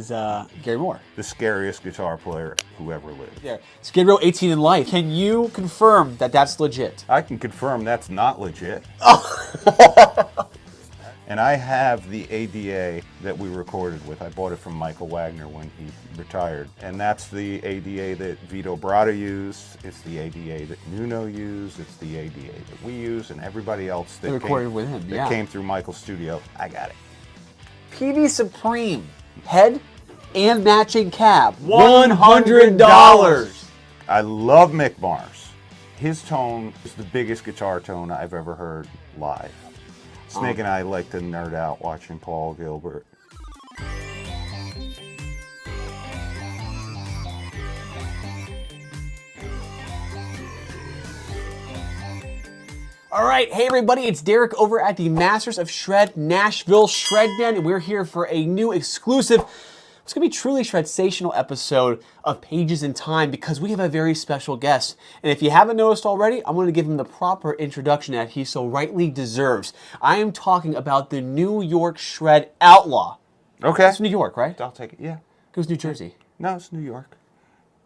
is Gary Moore. The scariest guitar player who ever lived. Yeah. Skid Row 18 in life. Can you confirm that that's legit? I can confirm that's not legit. Oh. And I have the ADA that we recorded with. I bought it from Michael Wagener when he retired. And that's the ADA that Vito Bratta used. It's the ADA that Nuno used. It's the ADA that we use, and everybody else that recorded with him. That came through Michael's studio. I got it. Peavey Supreme head and matching cab. $100. I love Mick Mars. His tone is the biggest guitar tone I've ever heard live. Snake and I like to nerd out watching Paul Gilbert. All right, hey everybody, it's Derek over at the Masters of Shred Nashville Shred Den, and we're here for a new exclusive, it's gonna be truly shredsational episode of Pages in Time because we have a very special guest. And if you haven't noticed already, I'm gonna give him the proper introduction that he so rightly deserves. I am talking about the New York Shred Outlaw. Okay. It's New York, right? I'll take it, yeah. It was New Jersey. No, it's New York.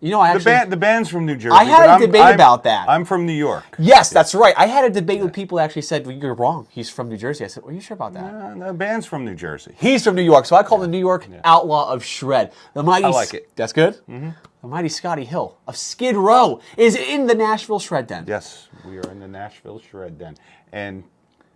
You know, I actually... The band's from New Jersey. I had a debate about that. I'm from New York. Yes, that's right. I had a debate with people that actually said, well, you're wrong. He's from New Jersey. I said, are you sure about that? No, the band's from New Jersey. He's from New York, so I call him the New York Outlaw of Shred. The mighty, I like it. That's good? Mm-hmm. The mighty Scotti Hill of Skid Row is in the Nashville Shred Den. Yes, we are in the Nashville Shred Den. And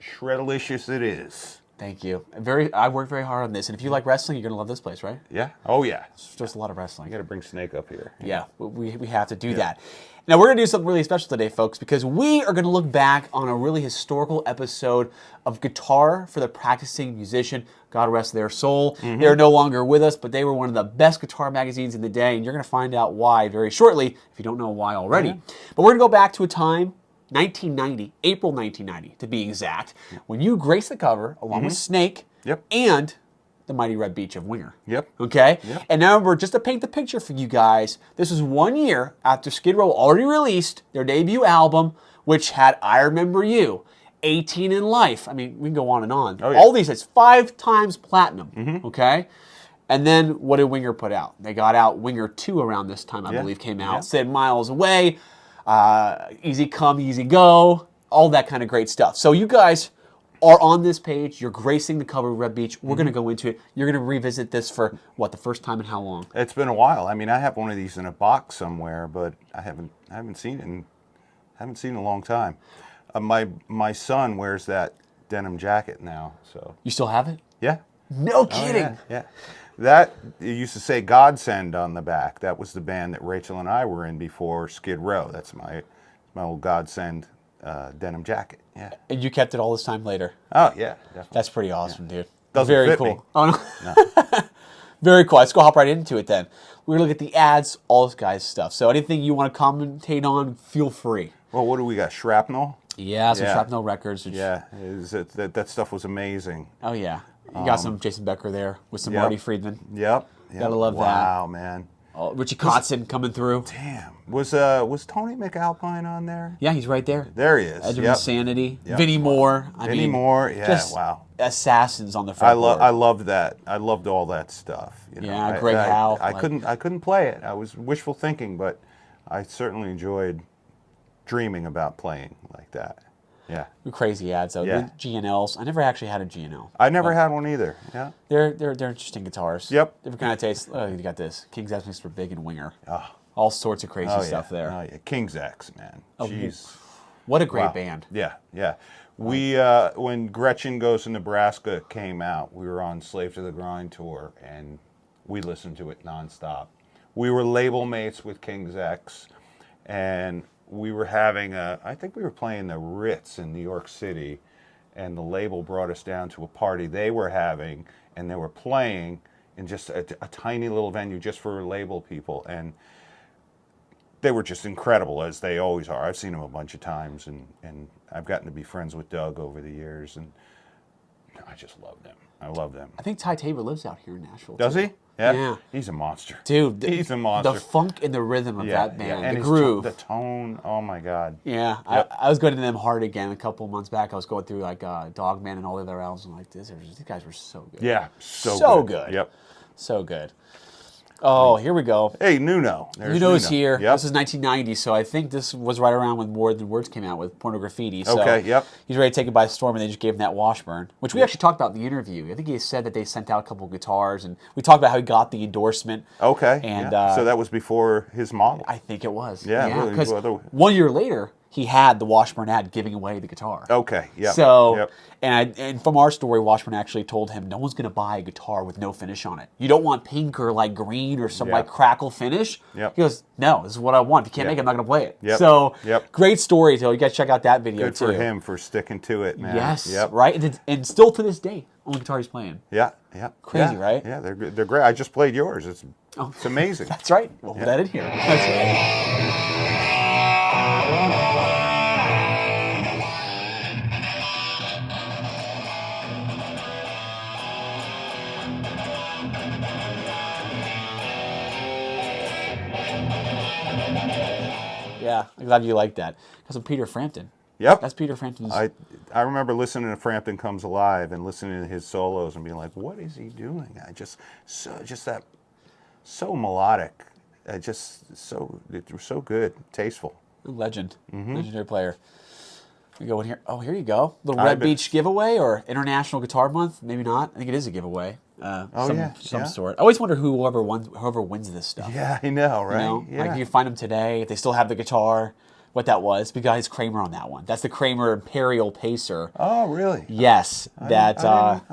shredalicious it is. Thank you. I worked very hard on this, and if you like wrestling, you're going to love this place, right? Yeah. Oh, yeah. It's just a lot of wrestling. I got to bring Snake up here. Yeah, we have to do that. Now, we're going to do something really special today, folks, because we are going to look back on a really historical episode of Guitar for the Practicing Musician. God rest their soul. Mm-hmm. They're no longer with us, but they were one of the best guitar magazines in the day, and you're going to find out why very shortly, if you don't know why already. Mm-hmm. But we're going to go back to a time, 1990, April 1990 to be exact, when you graced the cover along with Snake and the mighty Red Beach of Winger. Okay? And now remember, just to paint the picture for you guys, this was 1 year after Skid Row already released their debut album, which had I Remember You, 18 in Life. I mean, we can go on and on. All these, it's 5 times platinum. Okay? And then what did Winger put out? They got out Winger 2 around this time, I believe, came out. Said Miles Away. Easy Come, Easy Go, all that kind of great stuff. So you guys are on this page. You're gracing the cover of Red Beach. We're going to go into it. You're going to revisit this for, what, the first time in how long? It's been a while. I mean, I have one of these in a box somewhere, but I haven't seen it in a long time. My son wears that denim jacket now. So you still have it? Yeah. No kidding. Yeah. That, it used to say Godsend on the back. That was the band that Rachel and I were in before Skid Row. That's my old Godsend denim jacket. Yeah. And you kept it all this time later? Oh, yeah, definitely. That's pretty awesome, dude. Doesn't Very fit cool. me. Oh, no. Very cool. Let's go hop right into it then. We're going to look at the ads, all this guy's stuff. So anything you want to commentate on, feel free. Well, what do we got? Shrapnel? Yeah, some Shrapnel Records. Which... Yeah, that stuff was amazing. Oh, yeah. You got some Jason Becker there with some Marty Friedman. Yep. Gotta love that. Wow, man. Oh, Richie Kotzen coming through. Damn. Was Tony McAlpine on there? Yeah, he's right there. There he is. Edge of Insanity. Vinnie Moore. Vinnie Moore. Yeah. Just wow. Assassins on the front. I loved that. I loved all that stuff. You know? Yeah, Greg Howe. I couldn't play it. I was wishful thinking, but I certainly enjoyed dreaming about playing like that. Yeah. Crazy ads though. Yeah. G&Ls. I never actually had a G&L. I never had one either. Yeah. They're interesting guitars. Yep. Different kind of taste. Oh, you got this. King's X Mr. Big and Winger. Oh. All sorts of crazy stuff there. Oh yeah. King's X, man. Jeez. What a great band. Yeah, yeah. We when Gretchen Goes to Nebraska came out, we were on Slave to the Grind tour and we listened to it nonstop. We were label mates with King's X and we were having I think we were playing the Ritz in New York City, and the label brought us down to a party they were having, and they were playing in just a tiny little venue just for label people, and they were just incredible, as they always are. I've seen them a bunch of times, and I've gotten to be friends with Doug over the years, and I just love them. I love them. I think Ty Tabor lives out here in Nashville. Does too. he? Yeah. Yeah. He's a monster. Dude. He's a monster. The funk and the rhythm of that band. And the groove. The tone. Oh, my God. Yeah. Yep. I was going to them hard again a couple months back. I was going through like Dogman and all the other albums. And like, these guys were so good. Yeah. So good. Yep. So good. Oh, here we go. Hey, Nuno. There's Nuno's Nuno. here. Yep. This is 1990, so I think this was right around when More Than Words came out with Porno Graffiti. So Okay, yep. he's ready to take it by storm, and they just gave him that Washburn, which we actually talked about in the interview. I think he said that they sent out a couple of guitars, and we talked about how he got the endorsement. Okay. And yeah. So that was before his model. I think it was. Yeah, because well, 1 year later, he had the Washburn Ad giving away the guitar. Okay, yeah. So, Yep. and from our story, Washburn actually told him, no one's going to buy a guitar with no finish on it. You don't want pink or like green or some Yep. like crackle finish. Yep. He goes, no, this is what I want. If you can't Yep. make it, I'm not going to play it. Yep. So, Yep. great story, Taylor. You guys check out that video Good too. for him for sticking to it, man. Yes, Yep. right? And still to this day, only guitar he's playing. Yeah, yeah. Crazy, Yeah, right? Yeah, they're great. I just played yours. It's amazing. That's right. We'll put that in here. That's right. Yeah, I'm glad you like that. Because of Peter Frampton. Yep. That's Peter Frampton's. I remember listening to Frampton Comes Alive and listening to his solos and being like, what is he doing? So melodic. It was so good, tasteful. Legend. Mm-hmm. Legendary player. We go in here. Oh, here you go. The Red Beach giveaway or International Guitar Month? Maybe not. I think it is a giveaway. Some sort. I always wonder whoever wins this stuff. Yeah, I know, right? You know? Yeah. Like you find them today, if they still have the guitar, what that was. We got his Kramer on that one. That's the Kramer Imperial Pacer. Oh, really? Yes. I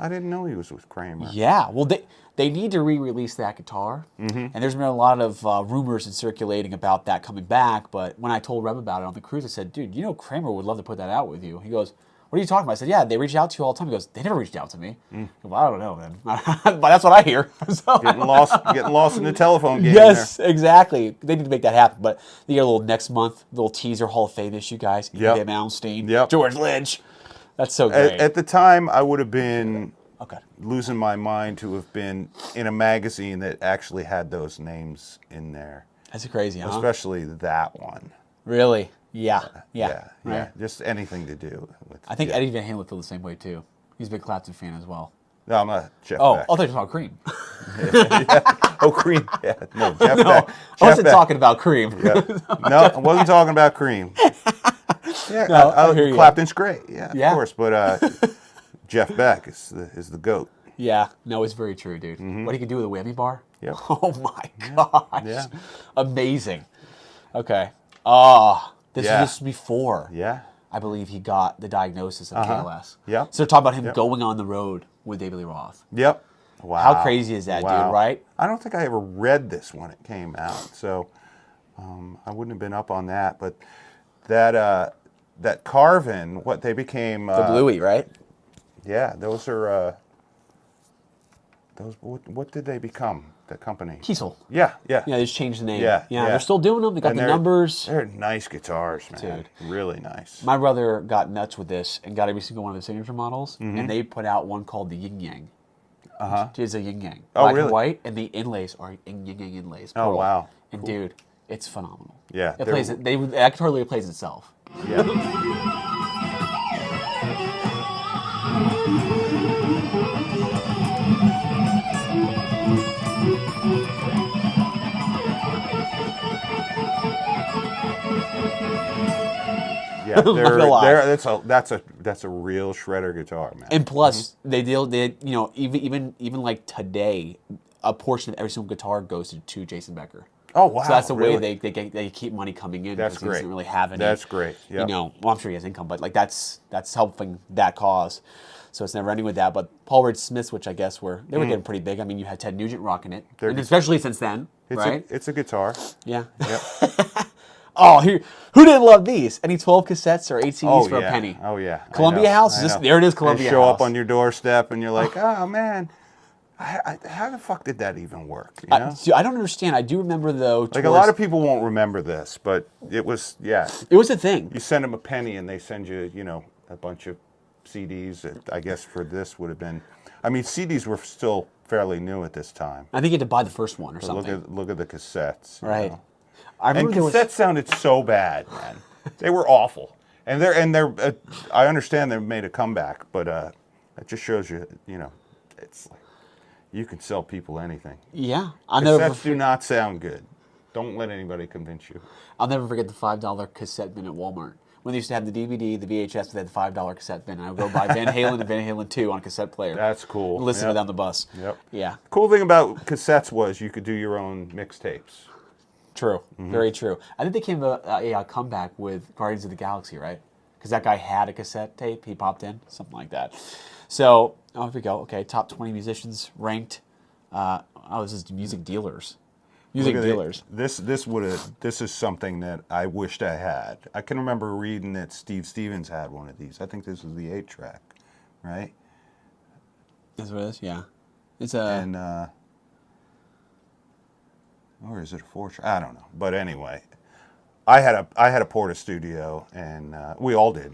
didn't know he was with Kramer. Yeah. Well, they need to re-release that guitar. Mm-hmm. And there's been a lot of rumors and circulating about that coming back. But when I told Reb about it on the cruise, I said, dude, Kramer would love to put that out with you. He goes, what are you talking about? I said, yeah, they reach out to you all the time. He goes, they never reached out to me. Well, I don't know, man. But that's what I hear. So, Getting lost in the telephone game. yes, exactly. They need to make that happen. But they get a little next month, little teaser Hall of Fame issue, guys. Yep. Dave Malmsteen, Yep. George Lynch. That's so great. At the time, I would have been Okay. losing my mind to have been in a magazine that actually had those names in there. That's crazy, huh? Especially that one. Really? Yeah. Right. Just anything to do with. I think Eddie Van Halen feels the same way too. He's a big Clapton fan as well. No, I'm not Jeff Oh, Beck. I thought you were talking about Cream. Oh, Cream. Yeah. No, Jeff No, Beck. I wasn't Beck. talking about Cream. Yeah. No, I wasn't talking about Cream. Yeah, No, I hear you. Clapton's great. Yeah, Yeah. of course. But Jeff Beck is the GOAT. Yeah, no, it's very true, dude. What he can do with a whammy bar? Yep. Oh my gosh. Yeah. Amazing. Okay. This Yeah. was just before. Yeah. I believe he got the diagnosis of KLS. Yep. So talk about him Yep. going on the road with David Lee Roth. Yep. Wow. How crazy is that, dude, right? I don't think I ever read this when it came out, so I wouldn't have been up on that. But that Carvin, what they became... The Bluey, right? Yeah, those are... What did they become, the company? Kiesel. Yeah. Yeah, they just changed the name. Yeah. They're still doing them. They got And the numbers. They're nice guitars, man. Dude. Really nice. My brother got nuts with this and got every single one of the signature models, and they put out one called the Yin Yang. It's a Yin Yang. Oh, Black really? and white, and the inlays are Yin Yang inlays. Oh, pearl. wow. And dude, it's phenomenal. Yeah, It they're- plays it. That guitar literally plays itself. Yeah. Yeah, Not gonna lie. that's a real shredder guitar, man. And plus, they even like today, a portion of every single guitar goes to Jason Becker. Oh wow! So that's the way really? they keep money coming in. That's because he great. doesn't really have any. That's great. Yep. Well, I'm sure he has income, but like that's helping that cause. So it's never ending with that. But Paul Reed Smiths, which I guess were getting pretty big. I mean, you had Ted Nugent rocking it, and especially since then, right? It's a guitar. Yeah. Yep. Oh, who didn't love these? Any 12 cassettes or 8 CDs for yeah. a penny? Oh yeah. I Columbia know, House? I know. There it is, They Columbia show House. up on your doorstep, and you're like, oh man, how the fuck did that even work? You know? I don't understand. I do remember though. Like a lot of people won't remember this, but it was It was a thing. You send them a penny, and they send you a bunch of CDs. That I guess for this would have been. I mean, CDs were still fairly new at this time. I think you had to buy the first one or But something. look at the cassettes. you Right. know. I And remember cassettes sounded so bad, man. They were awful. And they're. I understand they made a comeback, but it just shows you, it's like You can sell people anything. Yeah. Cassettes do not sound good. Don't let anybody convince you. I'll never forget the $5 cassette bin at Walmart. When they used to have the DVD, the VHS, they had the $5 cassette bin. I would go buy Van Halen and Van Halen 2 on a cassette player. That's cool. And listen to it on the bus. Yep. Yeah. Cool thing about cassettes was you could do your own mixtapes. True. Very true. I think they came a comeback with Guardians of the Galaxy, right? Because that guy had a cassette tape. He popped in. Something like that. So, here we go. Okay, top 20 musicians ranked. This is music dealers. Music dealers. This is something that I wished I had. I can remember reading that Steve Stevens had one of these. I think this was the 8-track, right? That's what it is. Yeah, it's a. And or is it a 4-track? I don't know. But anyway, I had a Porta Studio, and we all did,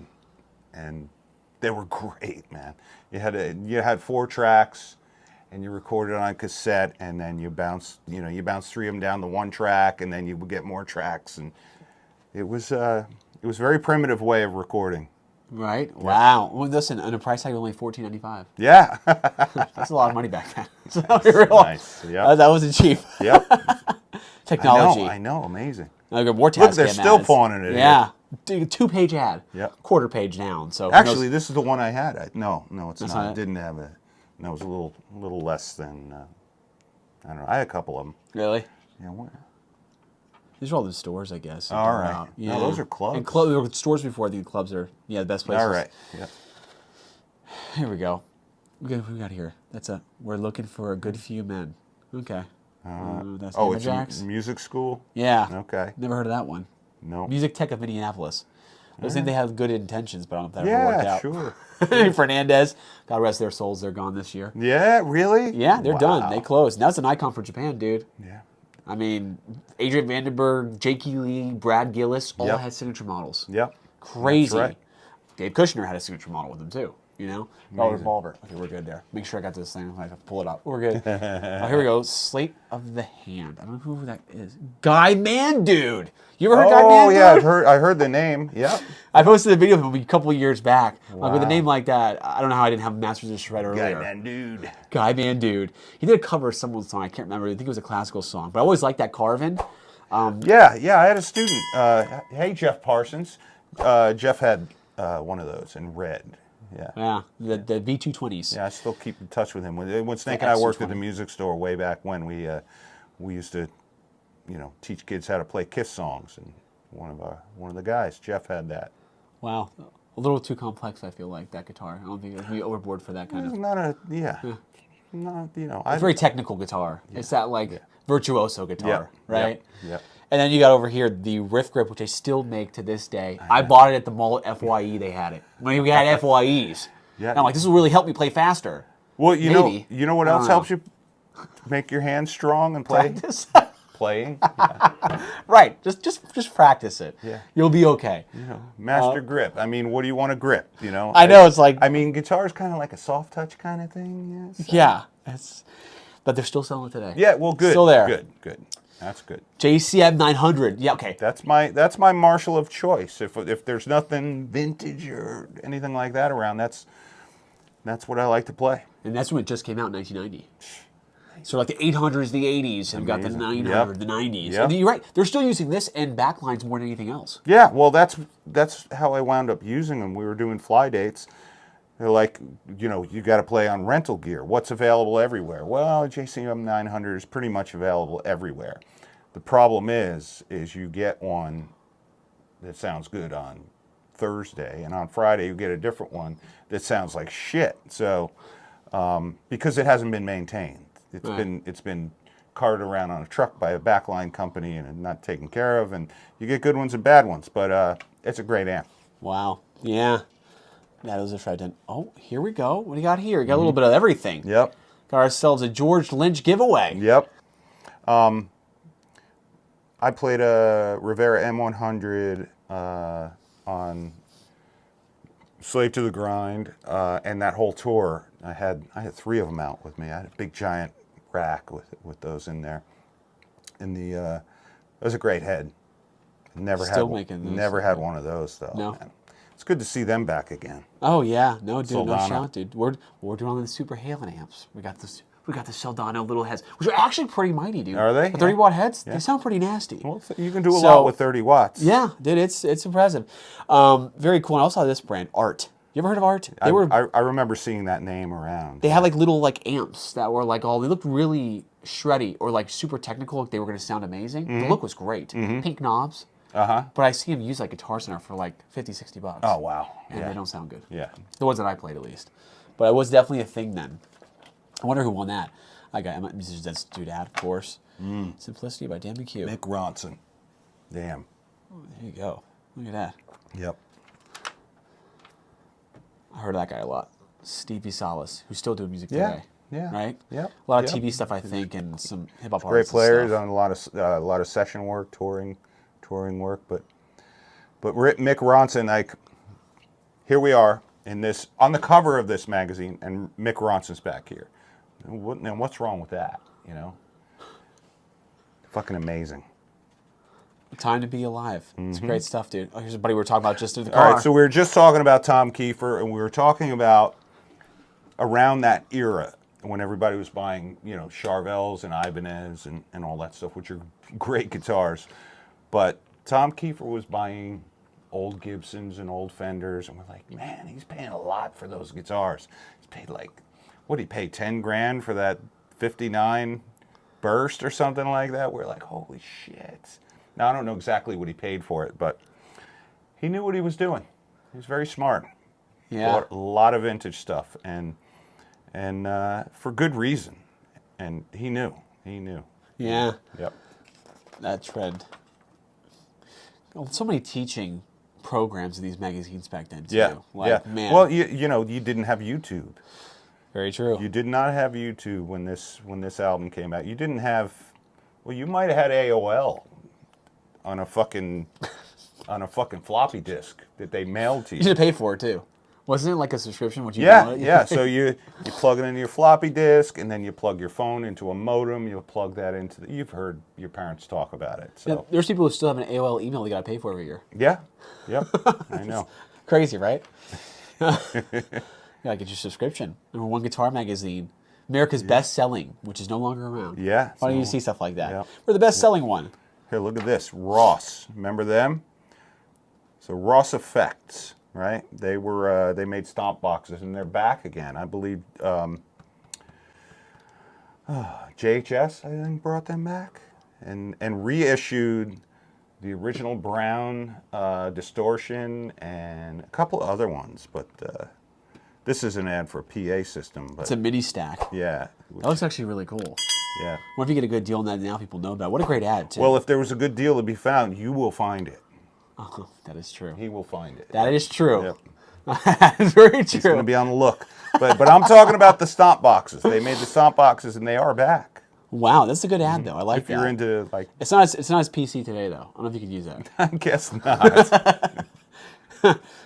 and they were great, man. You had 4 tracks. And you recorded on cassette, and then you bounce 3 of them down the 1 track, and then you would get more tracks, and it was a very primitive way of recording. Right? Yeah. Wow. Well, listen, on a price tag of only $14.95. Yeah. That's a lot of money back then. So nice. Yeah. That wasn't cheap. Yep. Technology. I know. Amazing. More Look, they're still pawning it. Yeah. 2-page ad. Yep. Quarter page down. So actually, this is the one I had. No, it's That's not. not It didn't have a. No, it was a little less than. I don't know. I had a couple of them. Really? Yeah. What? These are all the stores, I guess. All right. Yeah. No, those are clubs. And stores before. I think clubs are the best places. All right. Yeah. Here we go. What we got here? We're looking for a good few men. Okay. That's it's music school? Yeah. Okay. Never heard of that one. No. Music Tech of Minneapolis. I think they have good intentions, but I don't know if that ever worked out. Sure. Fernandes, God rest their souls, they're gone this year. Yeah, really? Yeah, they're done. They closed. Now it's an icon for Japan, dude. Yeah. I mean, Adrian Vandenberg, Jakey Lee, Brad Gillis, all had signature models. Yep. Crazy. That's right. Dave Kushner had a signature model with him, too. Revolver. Okay, we're good there. Make sure I got this thing. I have to pull it up. We're good. Here we go. Slate of the Hand. I don't know who that is. Guy Mann-Dude. You ever heard Guy Mann-Dude? Oh, yeah. I heard the name. Yeah. I posted a video of him a couple of years back. Wow. With a name like that, I don't know how I didn't have Masters of Shred earlier. Guy Mann-Dude. Guy Mann-Dude. He did a cover of someone's song. I can't remember. I think it was a classical song. But I always liked that Carvin. Yeah. I had a student. Hey, Jeff Parsons. Jeff had one of those in red. Yeah, the V220s. Yeah, I still keep in touch with him. When Snake and I worked at the music store way back when, we used to, teach kids how to play Kiss songs, and one of the guys, Jeff, had that. Wow, a little too complex. I feel like that guitar. I don't think it'd be overboard for that kind of. It's not a not It's a very technical guitar. Yeah. It's that virtuoso guitar, right? Yeah. And then you got over here the riff grip, which I still make to this day. I bought it at the mall at FYE. They had it when we had FYEs. Yeah. And I'm like, this will really help me play faster. Well, you know what else helps you make your hands strong and play? Practice. Playing. Yeah. Right. Just practice it. Yeah. You'll be okay. Master grip. I mean, what do you want to grip? I know it's like. I mean, guitar's kind of like a soft touch kind of thing. Yeah. So. Yeah. But they're still selling it today. Yeah. Well, good. Still there. Good. That's good. JCM 900. Yeah, okay. That's my Marshall of choice. If there's nothing vintage or anything like that around, that's what I like to play. And that's when it just came out in 1990. So like the 800s, the 80s, and we've got the 900, the 90s. Yep. And you're right. They're still using this and backlines more than anything else. Yeah, well, that's how I wound up using them. We were doing fly dates. They're like, you got to play on rental gear. What's available everywhere? Well, JCM 900 is pretty much available everywhere. The problem is you get one that sounds good on Thursday, and on Friday you get a different one that sounds like shit. So, because it hasn't been maintained, it's been carted around on a truck by a backline company and not taken care of, and you get good ones and bad ones. But it's a great amp. Wow. Yeah. That was a Shred 10. Oh, here we go. What do you got here? You got a little bit of everything. Yep. Got ourselves a George Lynch giveaway. Yep. I played a Rivera M100 on Slave to the Grind, and that whole tour, I had 3 of them out with me. I had a big giant rack with those in there. And it was a great head. Never had one of those though. No. Man. It's good to see them back again. Oh yeah, no dude, Soldano. No shout, dude. We're doing on the Super Halen amps. We got this. We got the Soldano little heads, which are actually pretty mighty, dude. Are they? The 30 watt heads, they sound pretty nasty. Well, you can do a lot with 30 watts. Yeah, dude, it's impressive. Very cool. And I also saw this brand, Art. You ever heard of Art? I remember seeing that name around. They had like little like amps that were like they looked really shreddy or like super technical. Like they were going to sound amazing. The look was great. Pink knobs. But I see them use like Guitar Center for like $50-$60. Oh, wow. And they don't sound good. Yeah. The ones that I played at least. But it was definitely a thing then. I wonder who won that. That's Dude Ad, of course. Simplicity by Dan McHugh. Mick Ronson. Damn. There you go. Look at that. Yep. I heard of that guy a lot. Stevie Salas, who's still doing music today. Yeah. Right? Yep. A lot of TV stuff, I think, and some hip hop Great artists. players on a lot of session work, touring work, but Mick Ronson, like, here we are on the cover of this magazine, and Mick Ronson's back here. And what's wrong with that? You know, fucking amazing. Time to be alive. It's great stuff, dude. Oh, here's a buddy we were talking about just through the car. All right, so we were just talking about Tom Kiefer, and we were talking about around that era when everybody was buying, you know, Charvels and Ibanez and all that stuff, which are great guitars. But Tom Kiefer was buying old Gibsons and old Fenders, and we're like, man, he's paying a lot for those guitars. He's paid like, what did he pay, 10 grand for that 59 Burst or something like that? We're like, holy shit. Now, I don't know exactly what he paid for it, but he knew what he was doing. He was very smart. Yeah. Bought a lot of vintage stuff, and for good reason. And he knew. Yeah. Yep. That trend. Well, so many teaching programs in these magazines back then, too. Yeah. Like, man. Well, you know, you didn't have YouTube. Very true. You did not have YouTube when this album came out. You didn't have. Well, you might have had AOL on a fucking floppy disk that they mailed to you. You should pay for it, too. Wasn't it like a subscription? Yeah. So you plug it into your floppy disk, and then you plug your phone into a modem. You plug that into you've heard your parents talk about it. So Yeah, there's people who still have an AOL email they got to pay for every year. yeah, yep, I know. Crazy, right? Yeah, get your subscription. #1 guitar magazine, America's best selling, which is no longer around. Yeah. Why don't you see stuff like that? Yeah. We're the best selling one. Here, look at this. Ross. Remember them? So Ross Effects, right? They made stomp boxes, and they're back again. I believe JHS, I think, brought them back and reissued the original brown distortion and a couple other ones. But this is an ad for a PA system. But It's a mini stack. yeah. That looks actually really cool. Yeah. What if you get a good deal on that now people know about it? What a great ad, too. Well, if there was a good deal to be found, you will find it. Oh, that is true. He will find it. That is true. Yep. That is very He's going to true. be on the look. But I'm talking about the stomp boxes. They made the stomp boxes, and they are back. Wow, that's a good ad, though. I like If you're into, like, It's not as PC today, though. I don't know if you could use that. I guess not.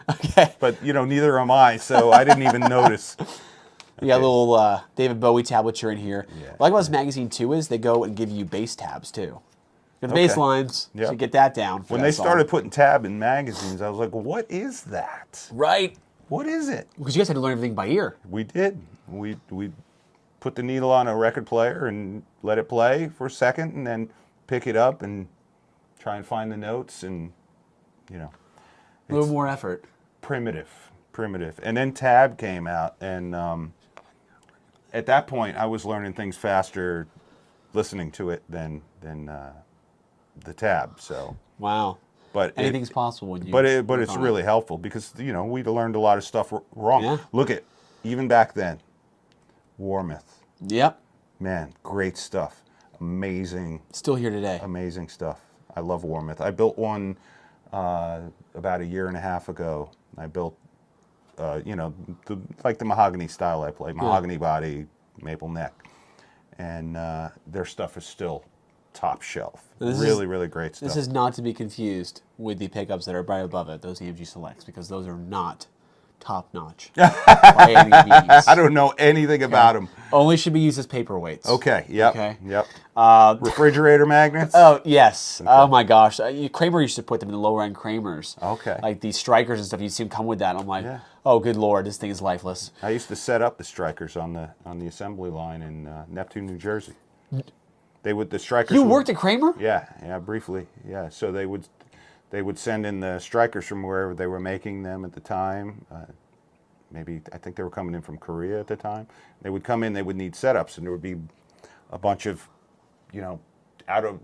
Okay. But, you know, neither am I, so I didn't even notice. You got a little David Bowie tablature in here. Yeah. What I like about this magazine, too, is they go and give you bass tabs, too. The bass lines, Yep. so you get that down. For When that they song. started putting tab in magazines, I was like, what is that? Right. What is it? Because you guys had to learn everything by ear. We did. We put the needle on a record player and let it play for a second, and then pick it up and try and find the notes, and, you know. A little more effort. Primitive. And then tab came out, and at that point, I was learning things faster listening to it than the tab. So, Wow. but Anything's possible when you. But work it's on really helpful because, you know, we learned a lot of stuff wrong. Yeah. Look at even back then, Warmouth. Yep. Man, great stuff. Amazing Still here today. amazing stuff. I love Warmouth. I built one about a year and a half ago. I built, you know, the mahogany style I play, mahogany body, maple neck, and their stuff is still top shelf. Really great stuff. This is not to be confused with the pickups that are right above it, those EMG Selects, because those are not top notch. By any means. I don't know anything about them. Only should be used as paperweights. Okay. Yep. Okay. Yep. Refrigerator magnets. Oh yes. Okay. Oh my gosh. Kramer used to put them in the lower end Kramers. Okay. Like these strikers and stuff. You see them come with that. I'm like, oh good lord, this thing is lifeless. I used to set up the strikers on the assembly line in Neptune, New Jersey. The strikers. You worked at Kramer? Yeah, briefly. Yeah, so they would send in the strikers from wherever they were making them at the time. Maybe I think they were coming in from Korea at the time. They would come in. They would need setups, and there would be a bunch of, out of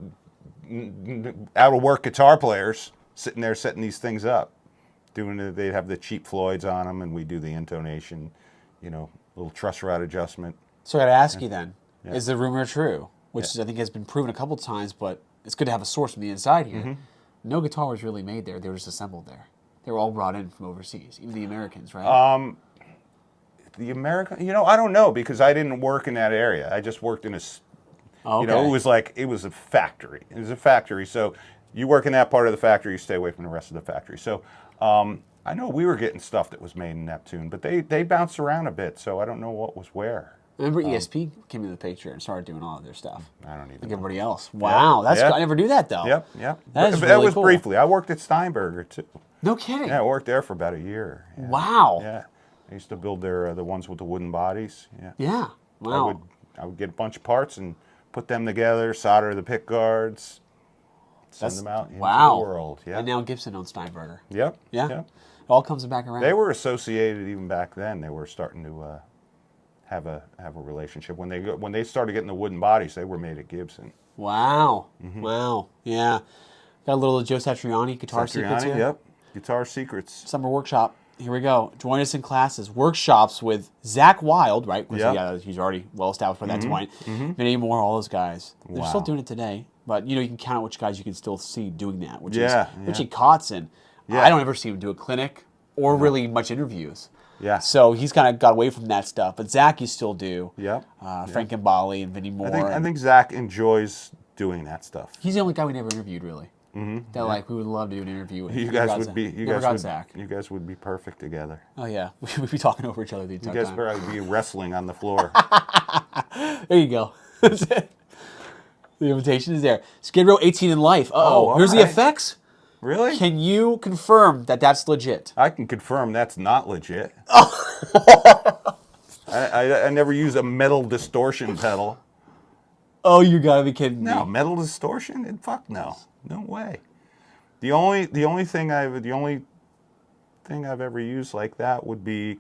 work guitar players sitting there setting these things up. They'd have the cheap Floyds on them, and we do the intonation, little truss rod adjustment. So I got to ask you then, is the rumor true? Which I think has been proven a couple times, but it's good to have a source from the inside here. Mm-hmm. No guitar was really made there; they were just assembled there. They were all brought in from overseas, even the Americans, right? The American, I don't know because I didn't work in that area. I just worked in it was a factory. It was a factory, so you work in that part of the factory, you stay away from the rest of the factory. So I know we were getting stuff that was made in Neptune, but they bounced around a bit, so I don't know what was where. Remember ESP came in the picture and started doing all of their stuff. I don't even like know. everybody else. Wow, that's I never knew that though. Yep. That was cool. Briefly. I worked at Steinberger too. No kidding. Yeah, I worked there for about a year. Yeah. Wow. Yeah, I used to build the ones with the wooden bodies. Yeah. Yeah. Wow. I would get a bunch of parts and put them together, solder the pick guards, send them out into the world. Yeah. And now Gibson owns Steinberger. Yep. Yeah. Yep. It all comes back around. They were associated even back then. They were starting to have a relationship. When they started getting the wooden bodies, they were made at Gibson. Wow. Mm-hmm. Wow. Yeah. Got a little Joe Satriani, Guitar Secrets here. Yep. Guitar Secrets. Summer Workshop. Here we go. Join us in classes. Workshops with Zach Wylde, right? Yep. Yeah, he's already well established by that point. Mm-hmm. Vinny Moore, all those guys. They're still doing it today. But, you can count which guys you can still see doing that, which is Richie Kotzen. Yeah. I don't ever see him do a clinic or really much interviews. Yeah. So he's kind of got away from that stuff. But Zach, you still do. Yep. Frank and Bali and Vinny Moore. I think Zach enjoys doing that stuff. He's the only guy we never interviewed, really. Mm-hmm. That we would love to do an interview with. You guys would be perfect together. Oh yeah, we'd be talking over each other the entire time. You guys would be wrestling on the floor. There you go. The invitation is there. Skid Row 18 in life. Here's the effects. Really? Can you confirm that that's legit? I can confirm that's not legit. I never use a metal distortion pedal. Oh, you gotta be kidding me! No, metal distortion? Fuck no. No way. The only thing I've ever used like that would be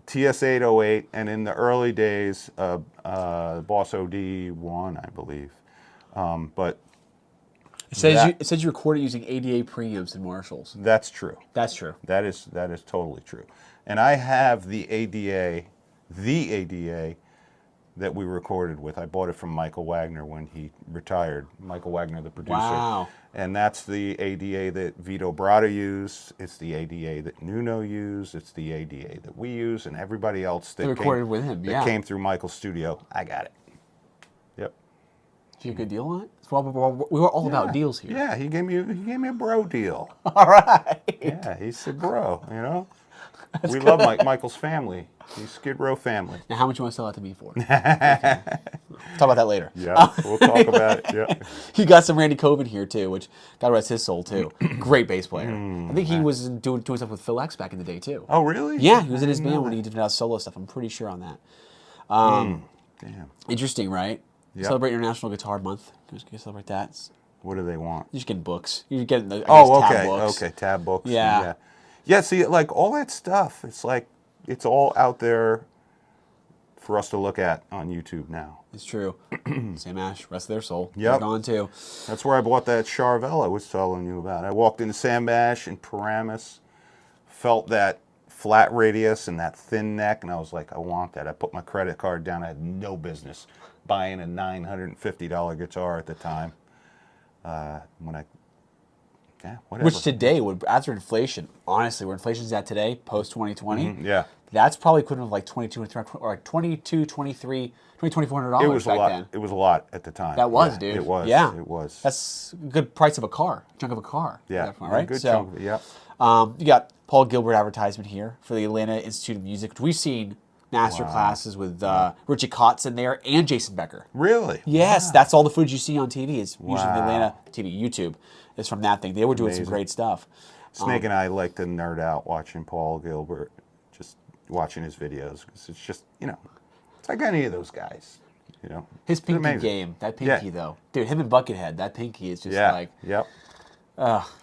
TS-808, and in the early days, Boss OD1, I believe. But it says you recorded using ADA preamps and Marshalls. That's true. That's true. That is totally true. And I have the ADA that we recorded with. I bought it from Michael Wagener when he retired. Michael Wagener, the producer. Wow. And that's the ADA that Vito Bratta used. It's the ADA that Nuno used. It's the ADA that we use, and everybody else that recorded with him. That came through Michael's studio. I got it. Yep. Did you get a good deal on it? We were all about deals here. Yeah, he gave me a bro deal. All right. Yeah, he said bro. We love Michael's family. He's Skid Row family. Now, how much you want to sell that to me for? Talk about that later. Yeah, we'll talk about it. Yeah. You got some Randy Coven here too, which God rest his soul too. Great bass player. I think he was doing stuff with Phil X back in the day too. Oh, really? Yeah, he was in his band when he did solo stuff. I'm pretty sure on that. Damn. Interesting, right? Yep. Celebrate International Guitar Month. Can you celebrate that? What do they want? You're just getting books. You're getting tab books. Okay, tab books. Yeah. Yeah, see, like all that stuff, it's all out there for us to look at on YouTube now. It's true. Sam Ash, rest of their soul. Yep. They're gone too. That's where I bought that Charvel I was telling you about. I walked into Sam Ash in Paramus, felt that flat radius and that thin neck, and I was like, I want that. I put my credit card down. I had no business buying a $950 guitar at the time. Whatever. Which today would, after inflation, honestly, where inflation's at today, post 2020, that's probably equivalent of like $2,200 or like $2,400 back then. It was a lot at the time. That was, dude. It was. Yeah. It was. That's a good price of a car, chunk of a car. Yeah. Right. Good so, chunk of it. Yeah. You got Paul Gilbert advertisement here for the Atlanta Institute of Music, which we've seen master classes with Richie Kotz in there and Jason Becker. Really? Yes, Wow. that's all the footage you see on TV is usually the Atlanta TV, YouTube is from that thing. They were doing some great stuff. Snake and I like to nerd out watching Paul Gilbert, just watching his videos. 'Cause it's just, it's like any of those guys, His pinky amazing. game, that pinky though. Dude, him and Buckethead, that pinky is just like... Yep.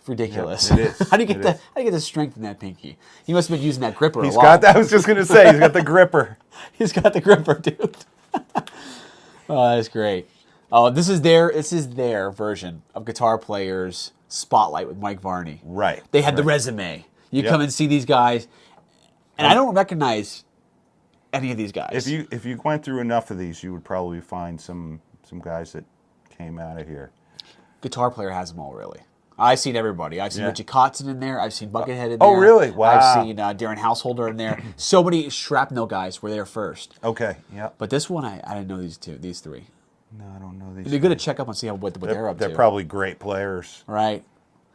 ridiculous. Yep, it is. How do you get that? How do you get the strength in that pinky? He must have been using that gripper He's a lot. got that. I was just gonna say he's got the gripper. He's got the gripper, dude. Oh, that's great. Oh, this is their version of Guitar Player's Spotlight with Mike Varney. Right. They had the resume. You Yep. come and see these guys, and I don't recognize any of these guys. If you went through enough of these, you would probably find some guys that came out of here. Guitar Player has them all, really. I've seen everybody. I've seen Richie Kotzen in there. I've seen Buckethead in there. Oh, really? Wow. I've seen Darren Householder in there. So many Shrapnel guys were there first. Okay. Yeah. But this one, I didn't know these three. No, I don't know these. It'd be good to check up and see what they're up to. They're probably great players. Right.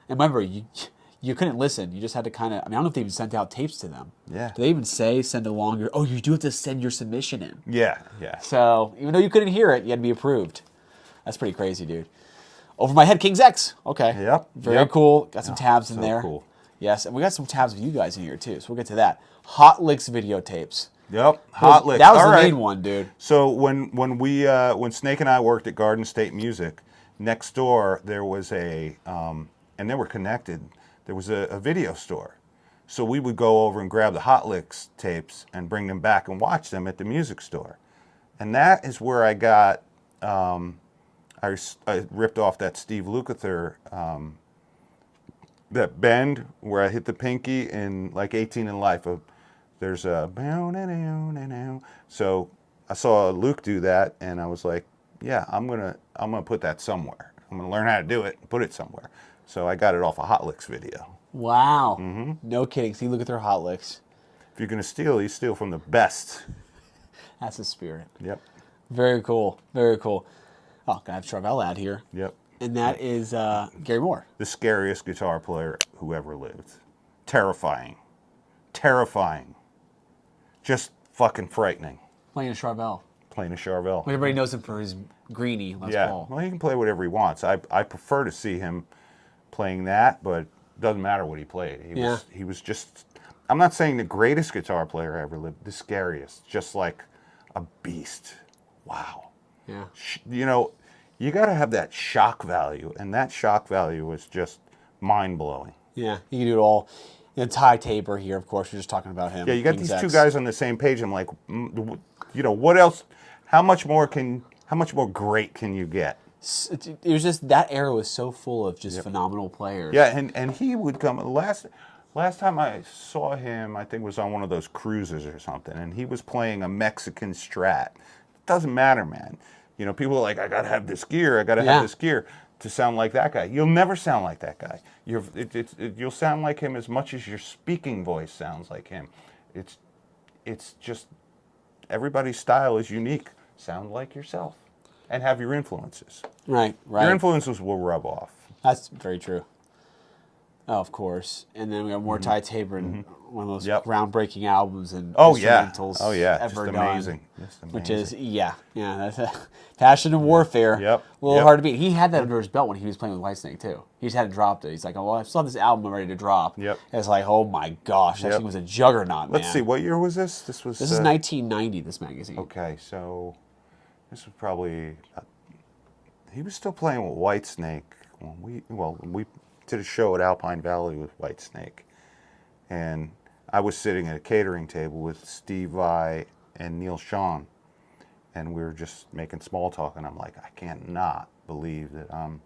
And remember, you couldn't listen. You just had to kind of... I don't know if they even sent out tapes to them. Yeah. Do they even say send along your... Oh, you do have to send your submission in. Yeah. So even though you couldn't hear it, you had to be approved. That's pretty crazy, dude. Over my head, King's X. Okay. Yep. Very cool. Got some tabs in so there. Cool. Yes, and we got some tabs of you guys in here too, so we'll get to that. Hot Licks videotapes. Yep. Hot Licks. That was All the right. main one, dude. So when Snake and I worked at Garden State Music, next door there was and they were connected. There was a video store. So we would go over and grab the Hot Licks tapes and bring them back and watch them at the music store. And that is where I got, I ripped off that Steve Lukather, that bend where I hit the pinky in like 18 in Life. There's a, so I saw Luke do that and I was like, yeah, I'm gonna put that somewhere. I'm gonna learn how to do it and put it somewhere. So I got it off a Hot Licks video. Wow. No kidding. See, look at their Hot Licks. If you're gonna steal, you steal from the best. That's the spirit. Yep. Very cool. Very cool. Oh, I have Charvel Ad here. Yep. And that is Gary Moore. The scariest guitar player who ever lived. Terrifying. Terrifying. Just fucking frightening. Playing a Charvel. Playing a Charvel. Everybody knows him for his greeny Les Paul. Well, he can play whatever he wants. I prefer to see him playing that, but it doesn't matter what he played. He was just, I'm not saying the greatest guitar player ever lived, the scariest. Just like a beast. Wow. Yeah. You got to have that shock value, and that shock value was just mind-blowing. Yeah, you can do it all. And Ty Tabor here, of course, we're just talking about him. Yeah, you got King's these two X. guys on the same page. I'm like, what else? How much more great can you get? It was just, that era was so full of just phenomenal players. Yeah, and he would come. Last time I saw him, I think was on one of those cruises or something, and he was playing a Mexican Strat. It doesn't matter, man. People are like, I gotta have this gear. I gotta have this gear to sound like that guy. You'll never sound like that guy. You'll sound like him as much as your speaking voice sounds like him. It's just everybody's style is unique. Sound like yourself, and have your influences. Right. Your influences will rub off. That's very true. Oh, of course. And then we have more Ty Tabor, and one of those groundbreaking albums and instrumentals ever just done. amazing. Which is, that's a Passion and Warfare. Yep. A little hard to beat. He had that under his belt when he was playing with Whitesnake, too. He just hadn't dropped it. He's like, I still have this album I'm ready to drop. Yep. And it's like, oh my gosh, that thing was a juggernaut, man. Let's see, what year was this? This is 1990, this magazine. Okay, so this was probably, he was still playing with Whitesnake when we did a show at Alpine Valley with Whitesnake. And I was sitting at a catering table with Steve Vai and Neil Sean. And we were just making small talk, and I'm like, I cannot believe that I'm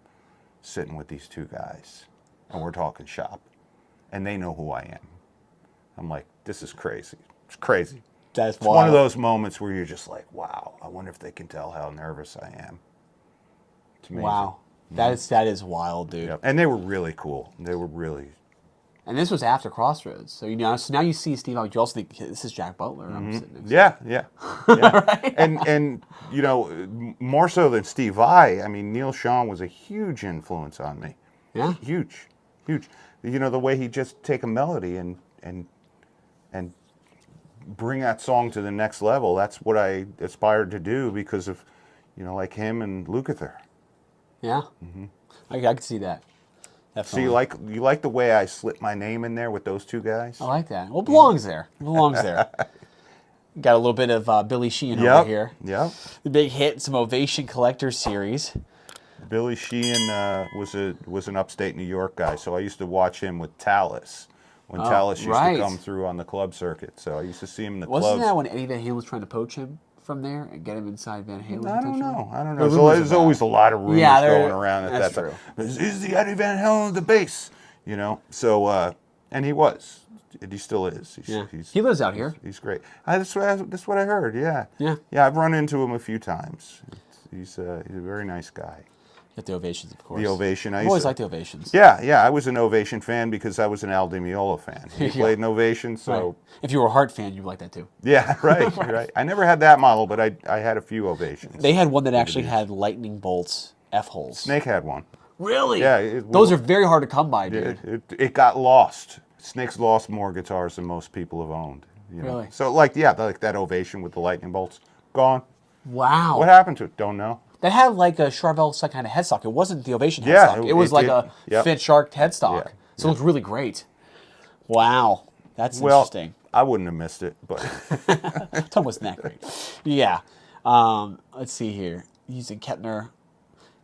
sitting with these two guys, and we're talking shop, and they know who I am. I'm like, this is crazy. It's crazy. That's It's one of those moments where you're just like, wow, I wonder if they can tell how nervous I am. It's amazing. Wow. That is wild, dude. Yep. And they were really cool. They were really... And this was after Crossroads. So now you see Steve, you also think, this is Jack Butler. I'm sitting next to. Yeah. Right? And more so than Steve Vai, I mean, Neil Sean was a huge influence on me. Yeah. Huge. The way he'd just take a melody and and bring that song to the next level. That's what I aspired to do because of, like him and Lukather. Yeah. I can see that. So Definitely. you like the way I slipped my name in there with those two guys? I like that. Well, it belongs there. It belongs there. Got a little bit of Billy Sheehan over here. Yep. The big hit, some Ovation Collector Series. Billy Sheehan was an upstate New York guy, so I used to watch him with Tallis when Tallis used to come through on the club circuit. So I used to see him in the clubs. Wasn't that when Eddie Van Halen was trying to poach him from there and get him inside Van Halen? I don't know. So there's always a lot of rumors going around at that time. Is the Eddie Van Halen the bass? So and he was. And he still is. He lives out here. He's great. That's what I heard. Yeah. Yeah. I've run into him a few times. He's a very nice guy. Get the Ovations, of course. The Ovation. I always liked the Ovations. Yeah. I was an Ovation fan because I was an Al Di Meola fan. He played an Ovation, so. Right. If you were a Heart fan, you'd like that too. Yeah, right. I never had that model, but I had a few Ovations. They had one that actually had lightning bolts F-holes. Snake had one. Really? Yeah. Those are very hard to come by, dude. It got lost. Snake's lost more guitars than most people have owned. Really? So like that Ovation with the lightning bolts, gone. Wow. What happened to it? Don't know. That had like a Charvel kind of headstock. It wasn't the Ovation headstock. It was like a Fit Shark headstock. Yeah. So it looked really great. Wow. That's interesting. I wouldn't have missed it, but Tom wasn't that great. Yeah. Let's see here. Using Kettner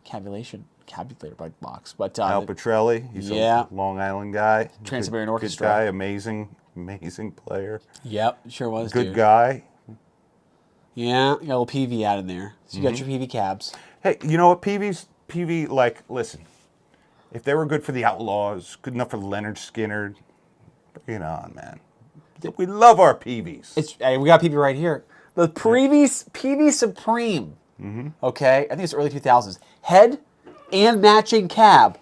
cabulator box. But Al Petrelli, he's a Long Island guy. Trans-Siberian Orchestra. Good guy, amazing player. Yep, sure was, Good guy. Yeah, you got a little Peavey Ad in there. So you got your Peavey cabs. Hey, you know what? Peavey, listen, if they were good for the Outlaws, good enough for Leonard Skinner, bring it on, man. We love our Peaveys. We got Peavey right here. The Peavey Supreme. Okay, I think it's early 2000s. Head and matching cab,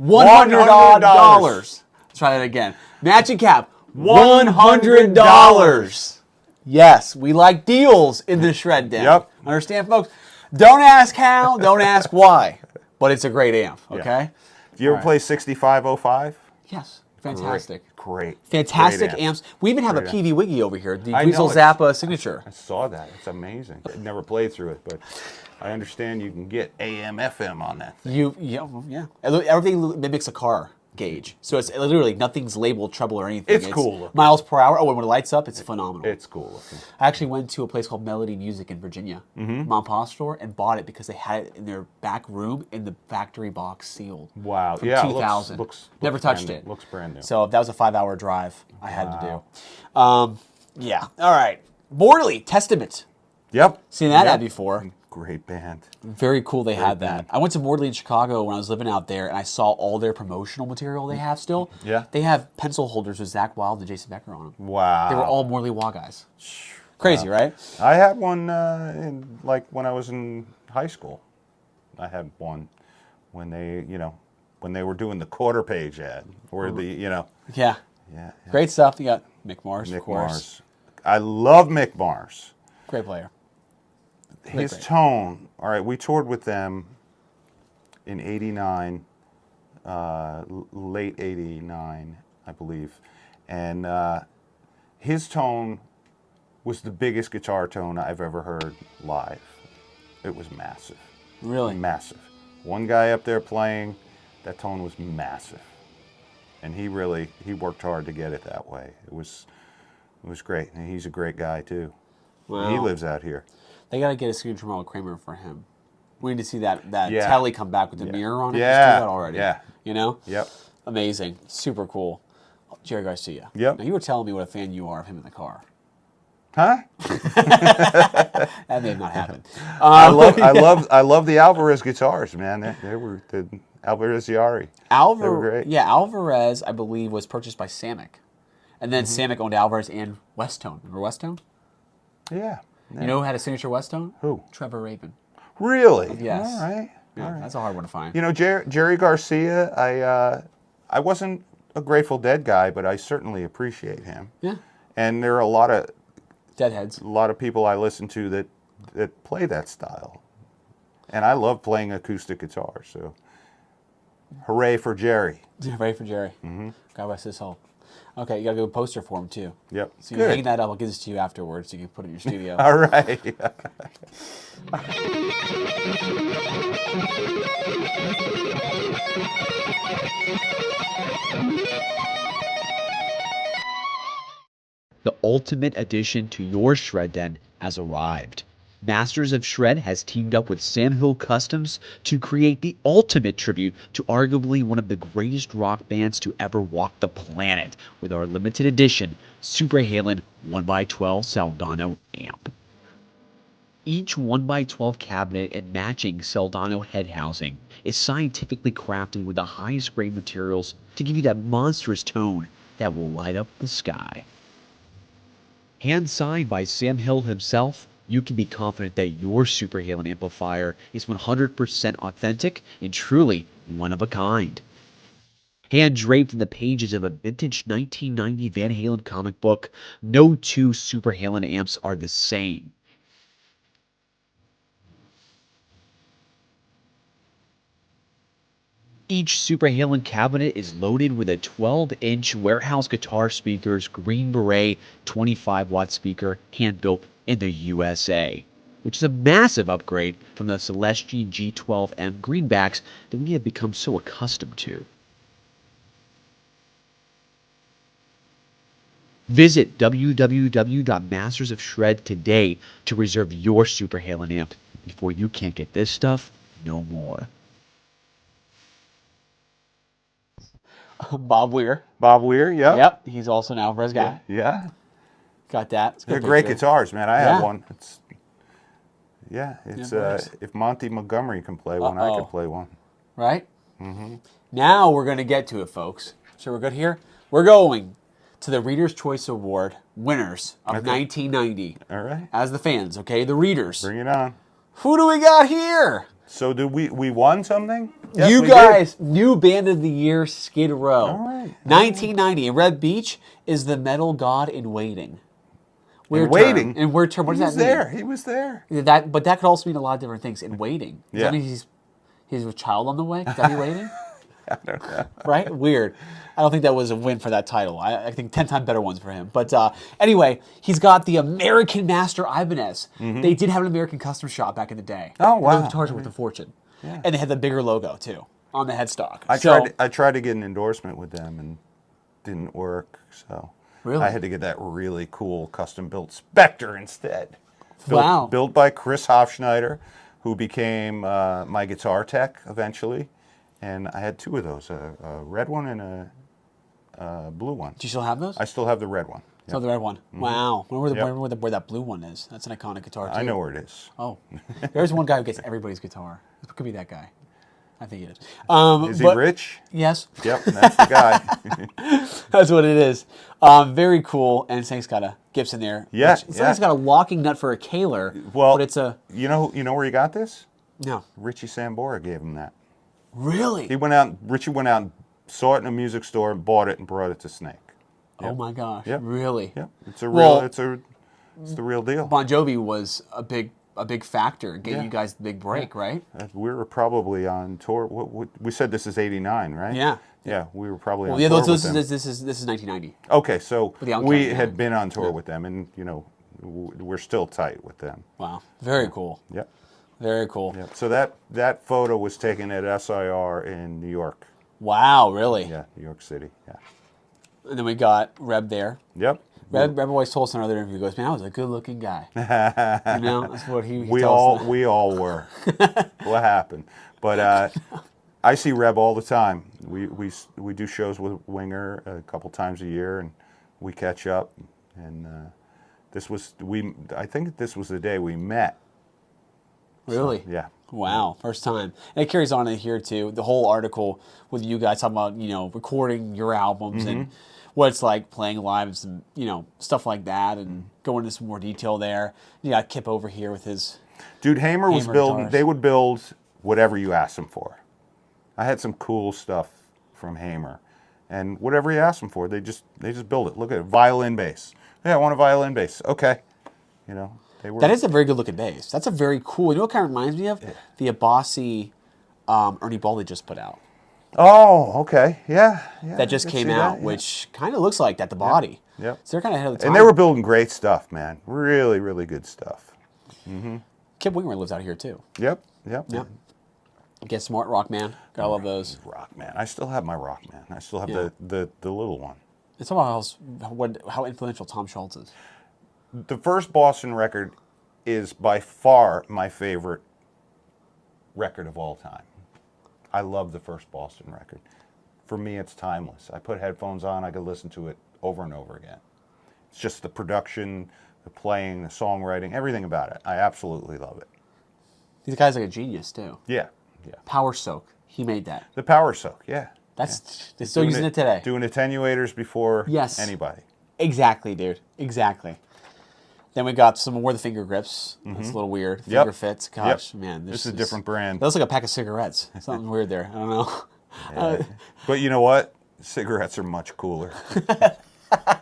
$100. Let's try that again. Matching cab, $100. Yes, we like deals in the shred den. Yep. Understand, folks? Don't ask how, don't ask why, but it's a great amp, okay? Do you ever play 6505? Yes, fantastic. Great. Fantastic Great amps. We even have a Peavey Wiggy over here, the I know, Kiesel Zappa signature. I saw that. It's amazing. I never played through it, but I understand you can get AM, FM on that thing. Yeah. Everything mimics a car gauge. So it's literally nothing's labeled treble or anything. It's cool. Miles per hour. Oh, when it lights up, it's phenomenal. It's cool looking. I actually went to a place called Melody Music in Virginia, mom and pop store, and bought it because they had it in their back room in the factory box sealed. Wow. From Yeah. 2000. Never touched it. Looks brand new. So that was a 5-hour drive I had to do. Yeah. All right. Morley, Testament. Yep. Seen that ad before. Great band. Very cool they had that. I went to Morley in Chicago when I was living out there, and I saw all their promotional material they have still. Yeah. They have pencil holders with Zakk Wylde and Jason Becker on them. Wow. They were all Morley Wah guys. Crazy, right? I had one when I was in high school. I had one when they were doing the quarter page ad or Yeah. Yeah. Great stuff. You got Mick Mars, of course. Mars. I love Mick Mars. Great player. His tone. All right, we toured with them in '89, late '89, I believe, and his tone was the biggest guitar tone I've ever heard live. It was massive. Really? Massive. One guy up there playing, that tone was massive. And he worked hard to get it that way. It was great. And he's a great guy too. Wow. He lives out here. They got to get a signature model Kramer for him. We need to see that Yeah. telly come back with the mirror on it. Yeah. Just do that already. Yeah. You know? Yep. Amazing. Super cool. Jerry Garcia. Yep. Now, you were telling me what a fan you are of him in the car. Huh? That may have not happened. I love the Alvarez guitars, man. They were the Alvarez Yari. They were great. Yeah, Alvarez, I believe, was purchased by Samick. And then Samick owned Alvarez and Westone. Remember Westone? Yeah. You know who had a signature Westone? Who? Trevor Rabin. Really? Yes. All right. Yeah, All right. that's a hard one to find. You know, Jerry Garcia, I wasn't a Grateful Dead guy, but I certainly appreciate him. Yeah. And there are a lot of Deadheads. people I listen to that play that style. And I love playing acoustic guitar, so hooray for Jerry. Hooray for Jerry. God rest his soul. Okay, you gotta do a poster for him too. Yep. So you hang that up. I'll give this to you afterwards. So you can put it in your studio. All right. The ultimate addition to your shred den has arrived. Masters of Shred has teamed up with Sam Hill Customs to create the ultimate tribute to arguably one of the greatest rock bands to ever walk the planet with our limited edition Super Halen 1x12 Soldano amp. Each 1x12 cabinet and matching Soldano head housing is scientifically crafted with the highest grade materials to give you that monstrous tone that will light up the sky. Hand signed by Sam Hill himself, you can be confident that your Super Halen amplifier is 100% authentic and truly one of a kind. Hand draped in the pages of a vintage 1990 Van Halen comic book, no two Super Halen amps are the same. Each Super Halen cabinet is loaded with a 12-inch warehouse guitar speakers Green Beret 25-watt speaker hand-built in the USA, which is a massive upgrade from the Celestion G12M greenbacks that we have become so accustomed to. Visit www.mastersofshred today to reserve your Super Halen amp before you can't get this stuff no more. Bob Weir. Bob Weir, yep. Yep, he's also an Alvarez guy. Yeah. Got that. It's a good They're great picture. guitars, man. I Yeah. have one. It's nice. if Monty Montgomery can play one, I can play one. Right? Mm-hmm. Now we're going to get to it, folks. So we're good here? We're going to the Reader's Choice Award winners of 1990. All right. As the fans, okay? The readers. Bring it on. Who do we got here? So did we won something? Yes, you we guys, new band of the year, Skid Row. All right. 1990. And Red Beach is the metal god in waiting. In waiting? In weird term. What does that mean? He was there. But that could also mean a lot of different things. In waiting. Does Yeah. that mean he's a child on the way? Is that he waiting? I don't know. Right? Weird. I don't think that was a win for that title. I think 10 times better ones for him. But anyway, he's got the American Master Ibanez. They did have an American custom shop back in the day. Oh, wow. Those guitars were worth a fortune. Yeah. And they had the bigger logo, too, on the headstock. I tried to get an endorsement with them and didn't work. So Really? I had to get that really cool custom-built Spectre instead. Wow. Built by Chris Hofschneider, who became my guitar tech eventually. And I had two of those, a red one and a blue one. Do you still have those? I still have the red one. Still the red one. Wow. I wonder where that blue one is. That's an iconic guitar, too. I know where it is. Oh. There's one guy who gets everybody's guitar. It could be that guy. I think it is. Is he rich? Yes. Yep, that's the guy. That's what it is. Very cool. And Sank's got a Gibson there. Yeah, Sank's got a locking nut for a Kaler. Well, but it's a... You know where he got this? No. Richie Sambora gave him that. Really? Richie went out and saw it in a music store and bought it and brought it to Snake. Yep. Oh my gosh. Yep. Really? Yep. It's the real deal. Bon Jovi was a big factor in getting you guys the big break, right? We were probably on tour. We said this is '89, right? Yeah. Yeah, we were probably on Well, tour this with them. is 1990. Okay, so the Outcast, we yeah. had been on tour with them, and we're still tight with them. Wow. Very cool. Yep. Very cool. Yep. So that photo was taken at SIR in New York. Wow, really? Yeah, New York City. Yeah. And then we got Reb there. Yep. Reb always told us in another interview, he goes, man, I was a good-looking guy. That's what he we tells us. all were. What happened? But I see Reb all the time. We do shows with Winger a couple times a year, and we catch up. And I think this was the day we met. Really? So, yeah. Wow, first time. And it carries on in here, too. The whole article with you guys talking about, recording your albums and what it's like playing live and some, stuff like that and going into some more detail there. You got Kip over here with his... Dude, Hamer was building... guitars. They would build whatever you asked them for. I had some cool stuff from Hamer. And whatever you asked them for, they just build it. Look at it. Violin bass. Yeah, I want a violin bass. Okay. That is a very good looking bass. That's a very cool... You know what kind of reminds me of? The Abassi Ernie Baldy just put out. Oh, okay. Yeah. that just I can came see out, that, yeah. which kind of looks like that, the body. Yep. So they're kind of ahead of the time. And they were building great stuff, man. Really, really good stuff. Kip Wingmer lives out here too. Yep. Yep. Get Smart Rockman. Gotta love those. Rockman. I still have my Rockman. I still have Yeah. the little one. It's about how influential Tom Schultz is. The first Boston record is by far my favorite record of all time. I love the first Boston record. For me, it's timeless. I put headphones on, I could listen to it over and over again. It's just the production, the playing, the songwriting, everything about it. I absolutely love it. These guys are like a genius too. Yeah. Power Soak. He made that. The Power Soak, yeah. They're still using it today. Doing attenuators before Yes. anybody. Exactly, dude. Exactly. Then we got some more of the finger grips. That's a little weird. Finger fits. Gosh, man. This is a different brand. That looks like a pack of cigarettes. Something weird there. I don't know. But you know what? Cigarettes are much cooler.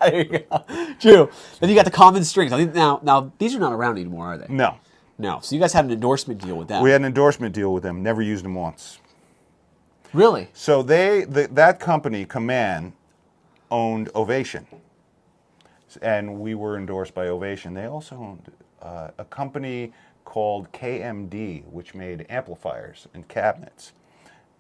There you go. True. Then you got the common strings. Now these are not around anymore, are they? No. No. So you guys had an endorsement deal with them. We had an endorsement deal with them. Never used them once. Really? So that company, Command, owned Ovation. And we were endorsed by Ovation. They also owned a company called KMD, which made amplifiers and cabinets.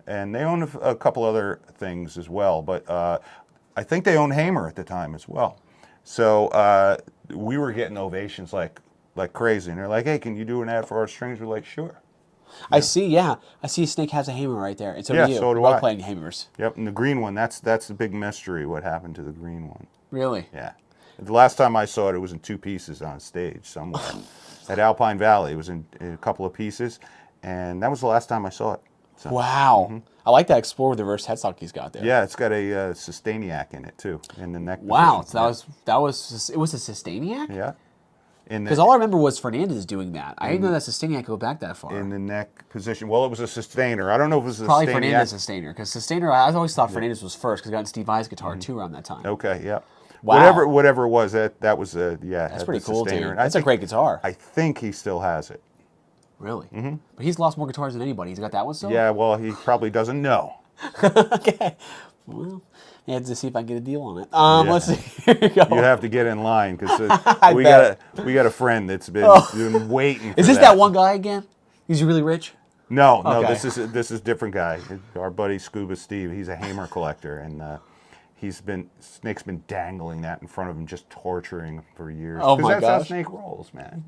And they owned a couple other things as well. But I think they owned Hamer at the time as well. So we were getting ovations like crazy. And they're like, hey, can you do an ad for our strings? We're like, sure. I see, I see Snake has a Hamer right there. And so Yeah, do you. so do Both I. playing Hamers. Yep, and the green one, that's the big mystery, what happened to the green one. Really? Yeah. The last time I saw it, it was in 2 pieces on stage somewhere. At Alpine Valley, it was in a couple of pieces, and that was the last time I saw it. So, Wow. I like that Explorer with the reverse headstock he's got there. yeah, it's got a Sustainiac in it, too, in the neck Wow. position. So it was a Sustainiac? Yeah. Because all I remember was Fernandes doing that. I didn't know that Sustainiac go back that far. In the neck position. Well, it was a Sustainer. I don't know if it was a Probably Sustainiac. Fernandes Sustainer. Because Sustainer, I always thought Fernandes was first because he got in Steve Vai's guitar too around that time. Okay, yeah. Wow. Whatever it was, that was That's pretty the cool, Sustainer. dude. And I That's a think- great guitar. I think he still has it. Really? Mm-hmm. But he's lost more guitars than anybody. He's got that one still? Yeah, well, he probably doesn't know. Okay. Well, I had to see if I can get a deal on it. Yeah. Let's see. Here you go. You have to get in line because we bet. got a friend that's been waiting. For Is this that one guy again? He's really rich? No, Okay. this is different guy. Our buddy Scuba Steve. He's a Hamer collector, and Snake's been dangling that in front of him, just torturing him for years. Oh my that's how gosh. Snake rolls, man.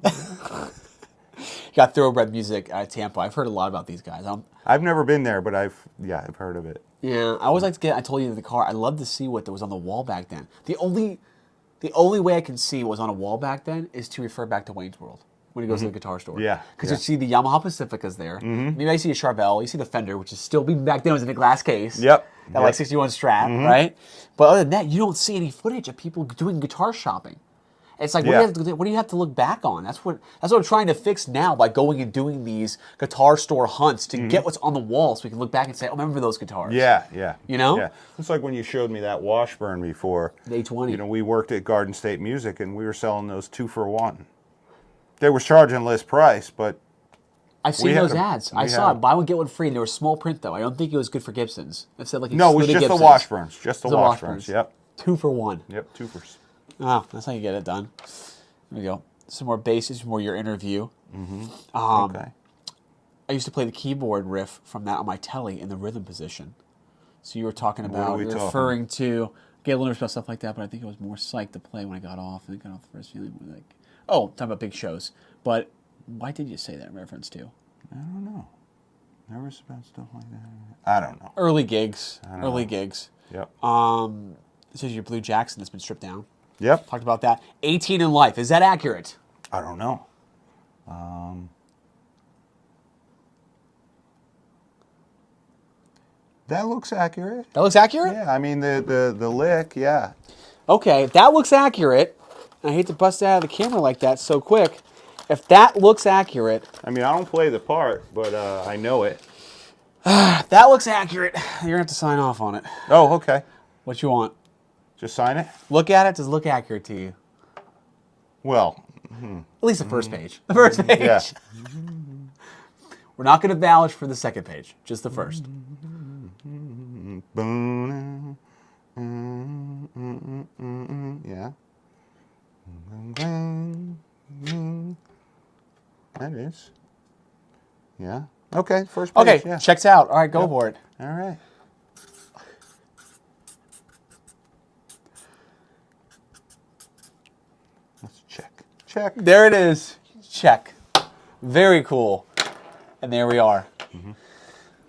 Got Thoroughbred Music at Tampa. I've heard a lot about these guys. I've never been there, but I've heard of it. Yeah, I always like to get. I told you in the car. I love to see what there was on the wall back then. The only way I can see what was on a wall back then is to refer back to Wayne's World when he goes to the guitar store. Yeah, because yeah. you see the Yamaha Pacificas there. Maybe I see a Charvel. You see the Fender, which is still being back then was in a glass case. Yep. That like 61 Strat, right? But other than that, you don't see any footage of people doing guitar shopping. It's like, Yeah. what do you have to look back on? That's what I'm trying to fix now by going and doing these guitar store hunts to get what's on the wall so we can look back and say, oh, remember those guitars. Yeah. You know? Yeah. It's like when you showed me that Washburn before. The 820. You know, we worked at Garden State Music, and we were selling those 2 for 1. They were charging list price, but I've seen We had those them. ads. We I had saw it. them. Buy one, get one free. They were small print, though. I don't think it was good for Gibsons. It said like no, it was excluded just the Gibsons. Washburns. Just the It's the Washburns. Yep. 2 for 1. Yep. 2-fers. Oh, that's how you get it done. There we go. Some more basses, more your interview. Okay. I used to play the keyboard riff from that on my telly in the rhythm position. So you were talking are about, we you're talking? referring to, get a little about stuff like that, but I think it was more psyched to play when I got off. And I got off the first feeling like, oh, talking about big shows. But why did you say that in reference to? I don't know. Nervous about stuff like that. I don't know. Early gigs. know. Gigs. Yep. This is your Blue Jackson that's been stripped down. Yep. Talked about that. 18 in life. Is that accurate? I don't know. That looks accurate. That looks accurate? Yeah, I mean the lick, yeah. Okay, if that looks accurate, and I hate to bust it out of the camera like that so quick, if that looks accurate, I mean, I don't play the part, but I know it. if that looks accurate, you're going to have to sign off on it. Oh, okay. What you want? Just sign it? Look at it. Does it look accurate to you? Well, At least the first page. The first page. yeah. We're not going to vouch for the second page, just the first. Yeah. That is. Yeah. Okay, first page. Okay, Yeah. checks out. All right, go for it. All right. Let's check. Check. There it is. Check. Very cool. And there we are.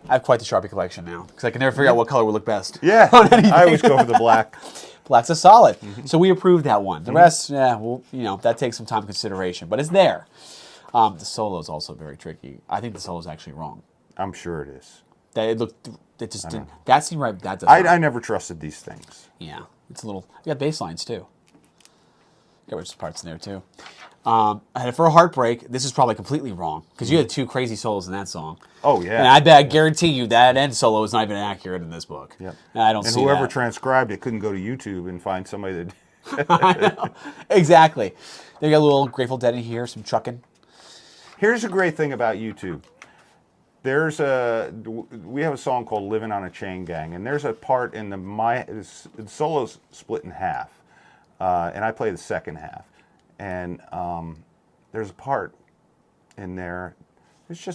I have quite the Sharpie collection now because I can never figure out what color would look best. Yeah. On anything. I always go for the black. Black's a solid. So we approved that one. The rest, yeah, well, that takes some time consideration, but it's there. The solo is also very tricky. I think the solo is actually wrong. I'm sure it is. It just didn't. That seemed right. That does. I never trusted these things. Yeah, it's a little. You got bass lines too. Got rich parts in there too. I had it for a heartbreak. This is probably completely wrong because you had two crazy solos in that song. Oh yeah. And I bet I guarantee you that end solo is not even accurate in this book. Yep. I don't and see whoever that. transcribed it couldn't go to YouTube and find somebody that. I know. Exactly. They got a little Grateful Dead in here, some trucking. Here's a great thing about YouTube. We have a song called "Living on a Chain Gang," and there's a part in the solo's split in half, and I play the second half, and there's a part in there. It's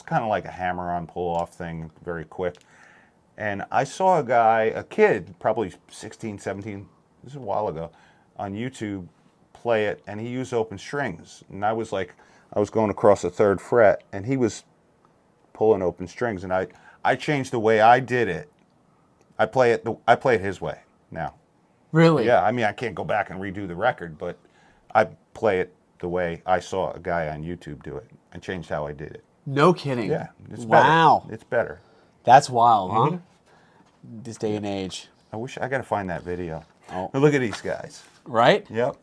kind of like a hammer-on pull-off thing, very quick. And I saw a kid, probably 16, 17, this is a while ago, on YouTube play it, and he used open strings. And I was going across the 3rd fret, and he was pulling open strings, and I changed the way I did it. I play it his way now. Really? Yeah, I mean, I can't go back and redo the record, but I play it the way I saw a guy on YouTube do it. I changed how I did it. No kidding. Yeah, it's wow. better. It's better. That's wild, huh? This day and age. I got to find that video. Oh. Now look at these guys. Right? Yep.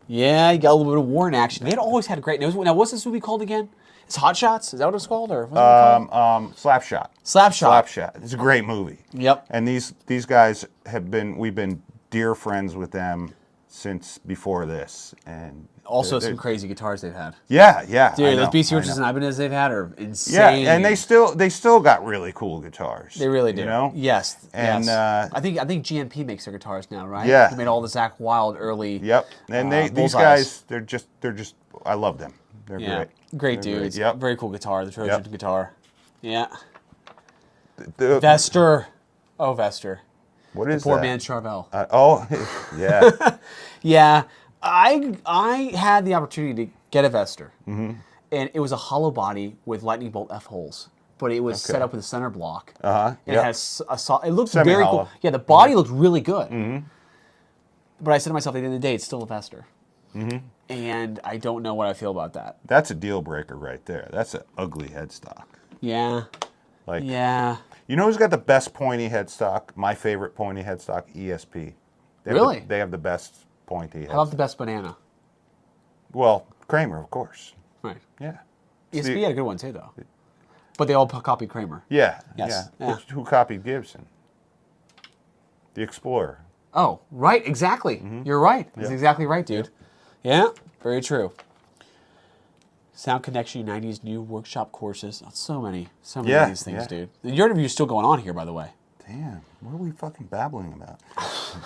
Yeah, you got a little bit of war in action. They'd always had a great. Now, what's this movie called again? It's Hot Shots. Is that what it's called, or what's it called? Slapshot. Slapshot. Slapshot. It's a great movie. Yep. And these guys we've been dear friends with them since before this, and Also, some crazy guitars they've had. Yeah. Dude, those BC Richards and Ibanez they've had are insane. Yeah, and they still got really cool guitars. They really do. You know? Yes. And yes. I think GMP makes their guitars now, right? Yeah. They made all the Zach Wylde early. Yep. And these guys, they're just. I love them. They're great. Great dudes. Yep. Very cool guitar. The Trojan guitar. Yeah. The Vester. Oh, Vester. What is Poor that? man Charvel. Yeah. Yeah. I had the opportunity to get a Vester, and it was a hollow body with lightning bolt F holes, but it was set up with a center block. And it has it looked very cool. Yeah, the body looked really good. But I said to myself, at the end of the day, it's still a Vester. And I don't know what I feel about that. That's a deal breaker right there. That's an ugly headstock. Yeah. Yeah. You know who's got the best pointy headstock? My favorite pointy headstock, ESP. Really? They have the best pointy headstock. I love the best banana. Well, Kramer, of course. Right. Yeah. ESP had a good one too, though. But they all copied Kramer. Yeah. Yes. Yeah. Who copied Gibson? The Explorer. Oh, right. Exactly. You're right. That's exactly right, dude. Yeah. Very true. Sound Connection 90s new workshop courses. Oh, so many of these things, dude. And your interview is still going on here, by the way. Damn, what are we fucking babbling about?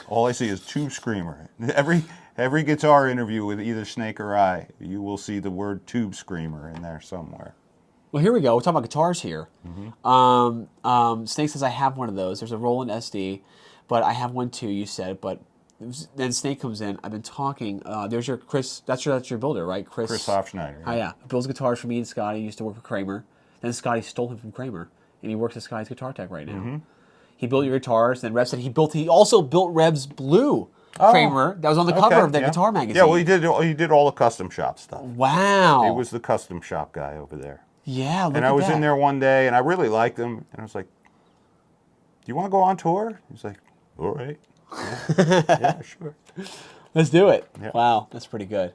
All I see is Tube Screamer. Every guitar interview with either Snake or I, you will see the word Tube Screamer in there somewhere. Well, here we go. We're talking about guitars here. Snake says, I have one of those. There's a Roland SD, but I have one too, you said. But then Snake comes in. I've been talking. There's your Chris. That's your builder, right? Chris Hofschneider. Oh, yeah. Builds guitars for me and Scotti. He used to work for Kramer. Then Scotti stole him from Kramer, and he works at Scotti's Guitar Tech right now. He built your guitars. Then Rev said he also built Rev's blue Kramer that was on the cover of that guitar magazine. Yeah, well, he did all the custom shop stuff. Wow. He was the custom shop guy over there. Yeah, look at that. And I was in there one day, and I really liked him, and I was like, "Do you want to go on tour?" He's like, "All right, yeah, sure, let's do it." Yeah. Wow, that's pretty good.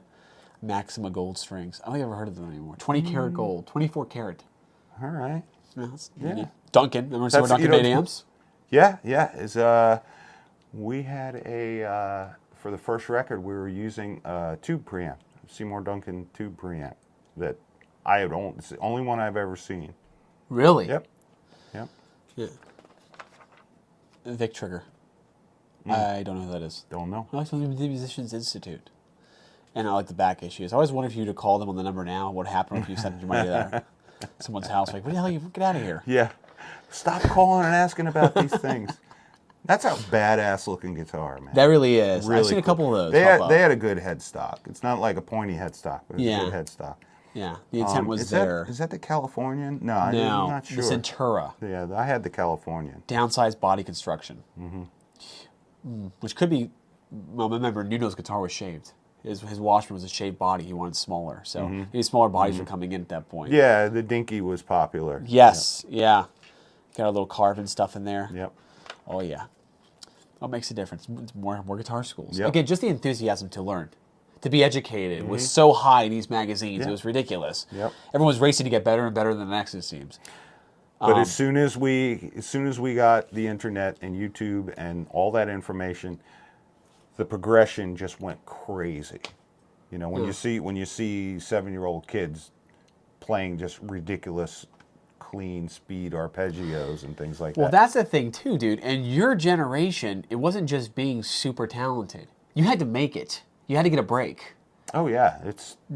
Maxima gold strings. I don't think I've ever heard of them anymore. 20 karat gold, 24 karat. all right." Yeah. Duncan. Remember some Duncan made amps? Yeah. We had for the first record, we were using a tube preamp, Seymour Duncan tube preamp that it's the only one I've ever seen. Really? Yep. Yeah. Vic Trigger. I don't know who that is. Don't know. I like the Musicians Institute. And I like the back issues. I always wanted for you to call them on the number now. What happened if you sent your money there? Someone's house, like, what the hell? You get out of here. Yeah. Stop calling and asking about these things. That's a badass looking guitar, man. That really is. Really I've seen a couple of those. They pop up. had a good headstock. It's not like a pointy headstock, but it's a good headstock. Yeah, the intent was there. Is that the Californian? No, I'm not sure. The Centura. Yeah, I had the Californian. Downsized body construction. Which could be, well, remember, Nuno's guitar was shaved. His Washburn was a shaved body. He wanted smaller. So maybe smaller bodies were coming in at that point. Yeah, the Dinky was popular. Yes, yeah. Got a little Carvin stuff in there. Yep. Oh, yeah. What makes a difference? It's more guitar schools. Yep. Again, just the enthusiasm to learn, to be educated was so high in these magazines. It was ridiculous. Yep. Everyone was racing to get better and better than the next, it seems. But as soon as we got the internet and YouTube and all that information, the progression just went crazy. You know, when you see 7-year-old kids playing just ridiculous clean speed arpeggios and things like that. Well, that's the thing too, dude. And your generation, it wasn't just being super talented. You had to make it. You had to get a break. Oh yeah,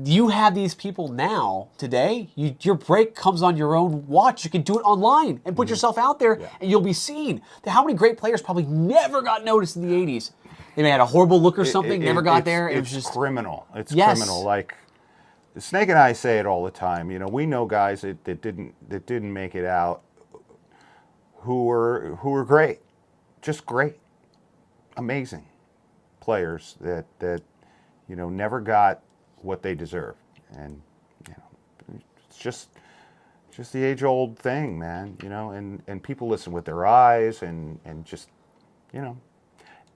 You have these people now, today, your break comes on your own watch. You can do it online and put yourself out there and you'll be seen. How many great players probably never got noticed in the 80s? They may have had a horrible look or something, never got there. It was just criminal. It's criminal. Like Snake and I say it all the time. You know, we know guys that didn't make it out who were great, just great, amazing players that never got what they deserved. And it's just the age-old thing, man. And people listen with their eyes and just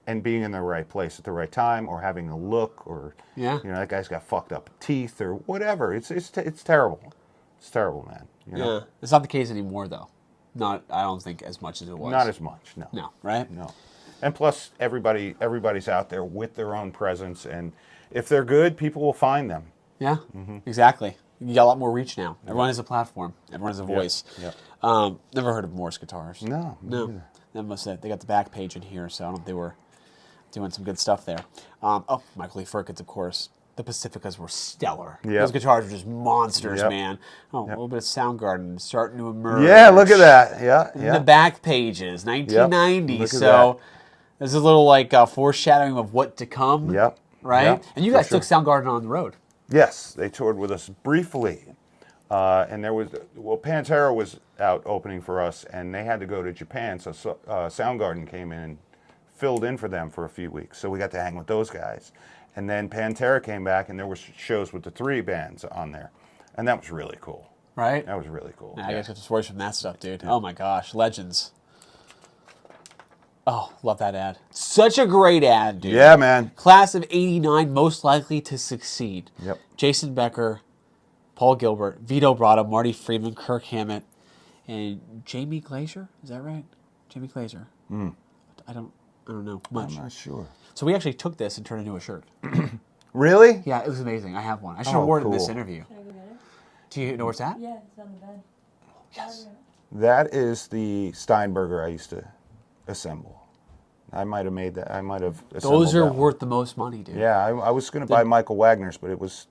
and being in the right place at the right time, or having a look, or that guy's got fucked up teeth or whatever. It's terrible. It's terrible, man. Yeah, it's not the case anymore, though. I don't think as much as it was. Not as much. No. No, right? No. And plus, everybody's out there with their own presence, and if they're good, people will find them. Yeah, exactly. You got a lot more reach now. Everyone has a platform. Everyone has a voice. Yeah. Never heard of Morse Guitars. No. They got the back page in here, so I don't know if they were doing some good stuff there. Michael Lee Firkins, of course. The Pacificas were stellar. Yep. Those guitars were just monsters, man. A Yep. little bit of Soundgarden starting to emerge. Yeah, look at that. Yeah, In the back pages, 1990. Yep. Look at So there's a little like foreshadowing of what to come. Yep. Right? Yep, And you guys took Soundgarden on the road. Yes, they toured with us briefly. And there was, Pantera was out opening for us, and they had to go to Japan, so Soundgarden came in and filled in for them for a few weeks. So we got to hang with those guys. And then Pantera came back, and there were shows with the 3 bands on there. And that was really cool. Right? That was really cool. I guess got the stories from that stuff, dude. Oh my gosh, legends. Oh, love that ad. Such a great ad, dude. Yeah, man. Class of '89, most likely to succeed. Yep. Jason Becker, Paul Gilbert, Vito Bratta, Marty Friedman, Kirk Hammett, and Jamie Glazer. Is that right? Jamie Glazer. I don't know much. I'm not sure. So we actually took this and turned it into a shirt. Really? Yeah, it was amazing. I have one. I should have worn it in this cool. interview. Should I go get it? Do you know where it's at? Yeah, it's on the bed. Yes. That is the Steinberger I used to assemble. I might have made that. I might have assembled Those are that one. worth the most money, dude. Yeah, I was going to buy Michael Wagener's, but it was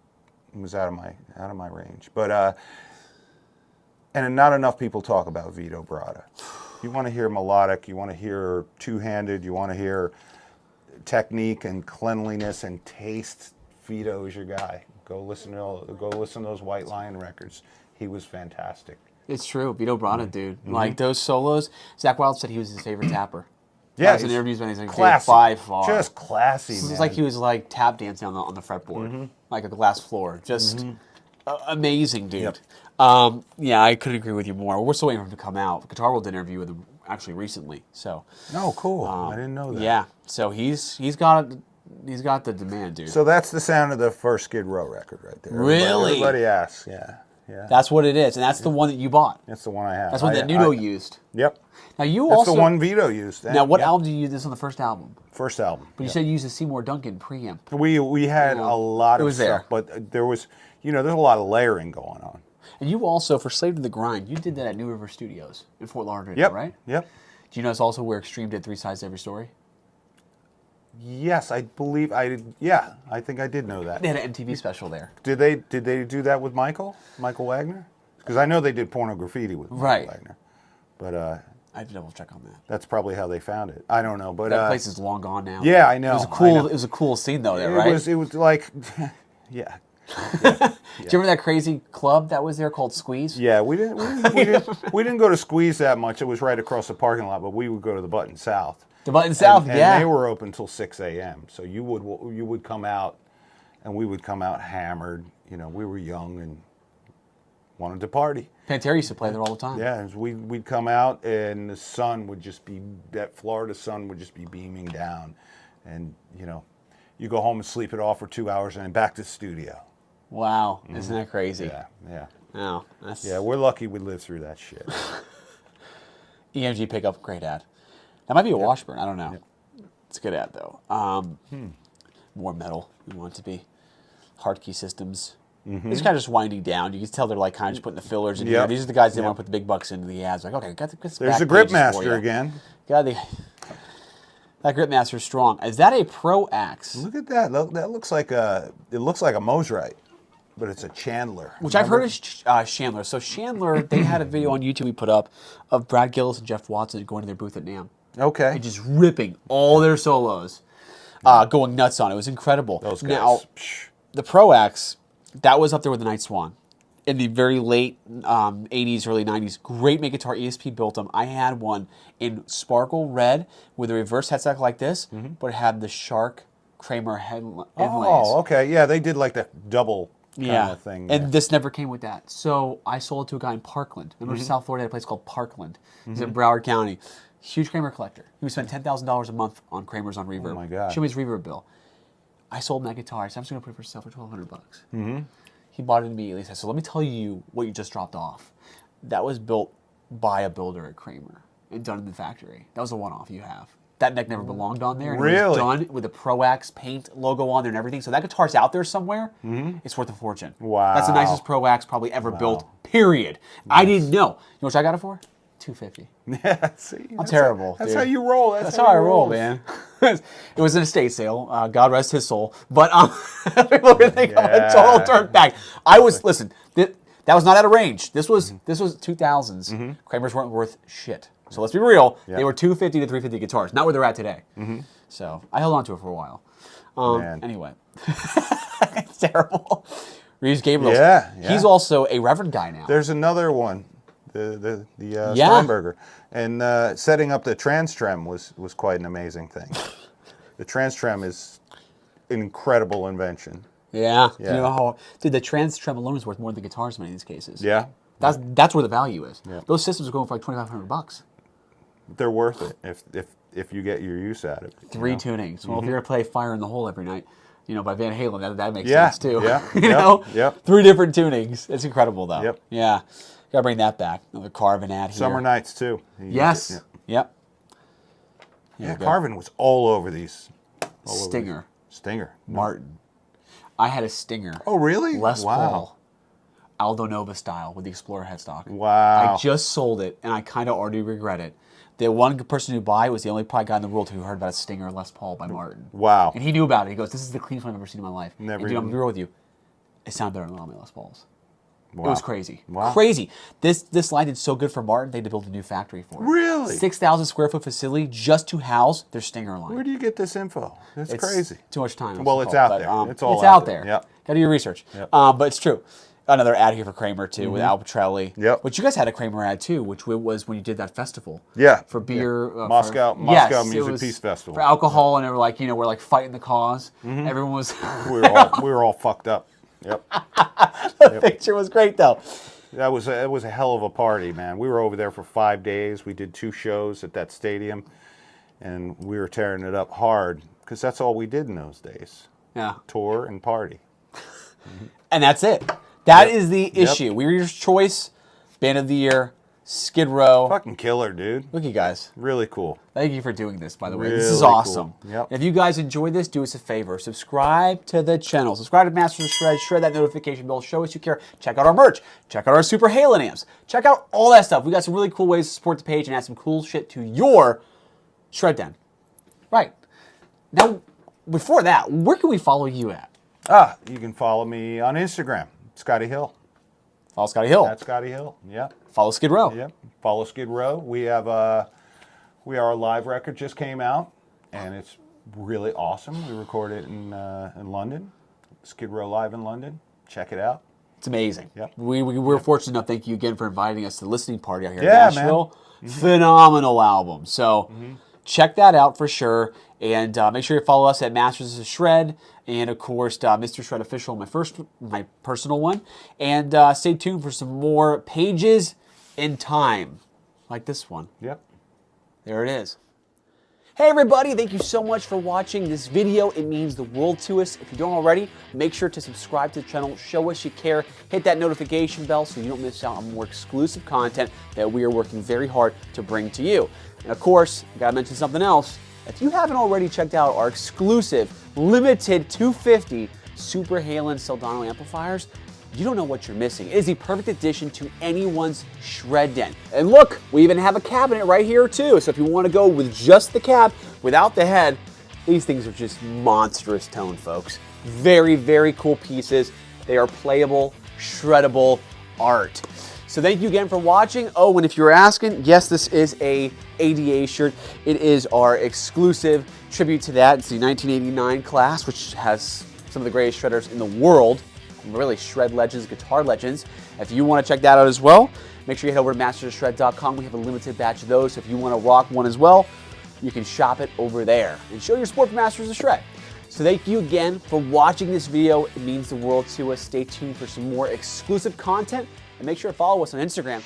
out of my range. But and not enough people talk about Vito Bratta. You want to hear melodic, you want to hear two-handed, you want to hear technique and cleanliness and taste. Vito is your guy. Go listen to those White Lion records. He was fantastic. It's true. Vito Bratta, dude. Like those solos, Zach Wylde said he was his favorite tapper. Yeah, in interviews when he's like, classy, by far. just classy, man. It's like he was like tap dancing on the fretboard, like a glass floor. Just amazing, dude. Yep. Yeah, I couldn't agree with you more. We're still waiting for him to come out. Guitar World did an interview with him actually recently. So. Oh, cool. I didn't know that. Yeah. So he's got the demand, dude. So that's the sound of the first Skid Row record right there. Really? Everybody asks. Yeah. That's what it is, and that's the one that you bought. That's the one I have. That's one that Nuno used. Yep. Now you That's also the one Vito used. Now, what Yep. album did you use this on the first album? First album. But you said you used a Seymour Duncan preamp. We had a lot it of was there. stuff, but there was, there's a lot of layering going on. And you also, for Slave to the Grind, you did that at New River Studios in Fort Lauderdale, Yep. right? Yep. Do you know it's also where Extreme did 3 sides to every story? Yes, I believe I did. Yeah, I think I did know that. They had an MTV special there. Did they do that with Michael Wagener? Because I know they did Porno Graffiti with Michael Wagener. But I have to double check on that. that's probably how they found it. I don't know, but That place is long gone now. yeah, I know. It was a cool scene though, there, right? It was like, yeah. Do you remember that crazy club that was there called Squeeze? Yeah, we didn't go to Squeeze that much. It was right across the parking lot, but we would go to the Button South. The Button South, and yeah. they were open till 6 a.m. So you would come out, and we would come out hammered. You know, we were young and wanted to party. Pantera used to play there all the time. Yeah, we'd come out, and the sun would just be, that Florida sun would just be beaming down, and you know, you go home and sleep it off for 2 hours, and then back to the studio. Wow, isn't that crazy? Yeah. Oh, Yeah, we're lucky we lived through that shit. EMG pickup, great ad. That might be a Washburn. I don't know. Yep. It's a good ad though. More metal. You want it to be. Hard key systems. It's kind of just winding down. You can tell they're like kind of just putting the fillers in here. These are the guys that want to put the big bucks into the ads. Like, okay, got the There's a Grip Master again. Got that Grip Master is strong. Is that a Pro Axe? Look at that. That looks like a Mosrite, but it's a Chandler. Which I've heard is Chandler. So Chandler, they had a video on YouTube we put up of Brad Gillis and Jeff Watson going to their booth at NAMM. Okay. And just ripping all their solos, going nuts on it. It was incredible. Those guys. Now, the Pro Axe, that was up there with the Night Swan. In the very late 80s, early 90s, great make guitar. ESP built them. I had one in sparkle red with a reverse headstock like this, but it had the Shark Kramer inlays. Oh, okay. Yeah, they did like that double kind of thing. And this never came with that. So I sold it to a guy in Parkland. Remember South Florida had a place called Parkland. He's in Broward County. Huge Kramer collector. He would spend $10,000 a month on Kramers on reverb. Oh my God. Show me his reverb bill. I sold him that guitar. I said, I'm just going to put it for sale for $1,200. He bought it immediately. He said, so let me tell you what you just dropped off. That was built by a builder at Kramer and done in the factory. That was a one-off you have. That neck never belonged on there. And Really? It was done with a Pro Axe paint logo on there and everything. So that guitar's out there somewhere. It's worth a fortune. Wow. That's the nicest Pro Axe probably ever built, period. Nice. I didn't know. You know what I got it for? $250. Yeah, see, I'm terrible. That's how you roll. That's how I roll, man. It was an estate sale. God rest his soul. But people were thinking a total turn back. I was listen. That was not out of range. This was 2000s. Kramers weren't worth shit. So let's be real. They were $250 to $350 guitars. Not where they're at today. So I held on to it for a while. Anyway, it's terrible. Reeves Gabriel. Yeah. He's also a Reverend guy now. There's another one. The Steinberger, and setting up the TransTrem was quite an amazing thing. The TransTrem is an incredible invention. Yeah. You know how, dude, the TransTrem alone is worth more than the guitars in many of these cases. Yeah. That's where the value is. Yeah. Those systems are going for like $2,500. They're worth it if you get your use out of it. 3 tunings. Well, if you're gonna play Fire in the Hole every night, by Van Halen, that makes sense too. Yeah. You know? Yep. 3 different tunings. It's incredible though. Yep. Yeah. Gotta bring that back. Another Carvin Ad here. Summer Nights too. Yes. Yep. Yeah, Carvin was all over these. Stinger. Stinger. Martin. I had a Stinger. Oh, really? Les Paul. Aldo Nova style with the Explorer headstock. Wow. I just sold it, and I kind of already regret it. The one person who bought it was the only guy in the world who heard about a Stinger Les Paul by Martin. Wow. And he knew about it. He goes, "This is the cleanest one I've ever seen in my life." Never. And, dude, I'm gonna be real with you. It sounded better than all my Les Pauls. Wow. It was crazy. Wow. Crazy. This line did so good for Martin, they had to build a new factory for it. Really? 6,000 square foot facility just to house their Stinger line. Where do you get this info? It's crazy. Too much time. Well, it's out there. It's out there. Yep. Got to do your research. Yep. But it's true. Another ad here for Kramer too with Al Petrelli. Yep. But you guys had a Kramer ad too, which was when you did that festival. Yeah. For beer. Moscow Music Peace Festival. For alcohol, and they were like, we're like fighting the cause. Everyone was. we were all fucked up. Yep. The picture was great though. It was a hell of a party, man. We were over there for 5 days. We did 2 shows at that stadium, and we were tearing it up hard because that's all we did in those days. Yeah. Tour and party. And that's it. That is the issue. We were your choice, band of the year, Skid Row. Fucking killer, dude. Look, you guys. Really cool. Thank you for doing this, by the way. Really This is cool. awesome. Yep. If you guys enjoyed this, do us a favor. Subscribe to the channel. Subscribe to Masters of Shred. Shred that notification bell. Show us you care. Check out our merch. Check out our Super Halen amps. Check out all that stuff. We got some really cool ways to support the page and add some cool shit to your Shred Den. Right. Now, before that, where can we follow you at? You can follow me on Instagram, Scotty Hill. Follow Scotty Hill. That's Scotty Hill. Yep. Follow Skid Row. Yep. Follow Skid Row. We have our live record just came out, and it's really awesome. We recorded it in London, Skid Row Live in London. Check it out. It's amazing. Yep. We're fortunate enough. Thank you again for inviting us to the listening party out here Yeah, in Nashville. Phenomenal album. So check that out for sure. And make sure you follow us at Masters of Shred. And of course, Mr. Shred Official, my personal one. And stay tuned for some more pages in time, like this one. Yep. There it is. Hey everybody, thank you so much for watching this video. It means the world to us. If you don't already, make sure to subscribe to the channel, show us you care, hit that notification bell so you don't miss out on more exclusive content that we are working very hard to bring to you. And of course, I gotta mention something else. If you haven't already checked out our exclusive, limited 250 Super Halen Soldano amplifiers, you don't know what you're missing. It is the perfect addition to anyone's shred den. And look, we even have a cabinet right here too. So if you want to go with just the cab, without the head, these things are just monstrous tone, folks. Very, very cool pieces. They are playable, shreddable art. So thank you again for watching. Oh, and if you're asking, yes, this is a ADA shirt. It is our exclusive tribute to that. It's the 1989 class, which has some of the greatest shredders in the world. Really shred legends, guitar legends. If you want to check that out as well, make sure you head over to mastersofshred.com. We have a limited batch of those. So if you want to rock one as well, you can shop it over there and show your support for Masters of Shred. So thank you again for watching this video. It means the world to us. Stay tuned for some more exclusive content and make sure to follow us on Instagram.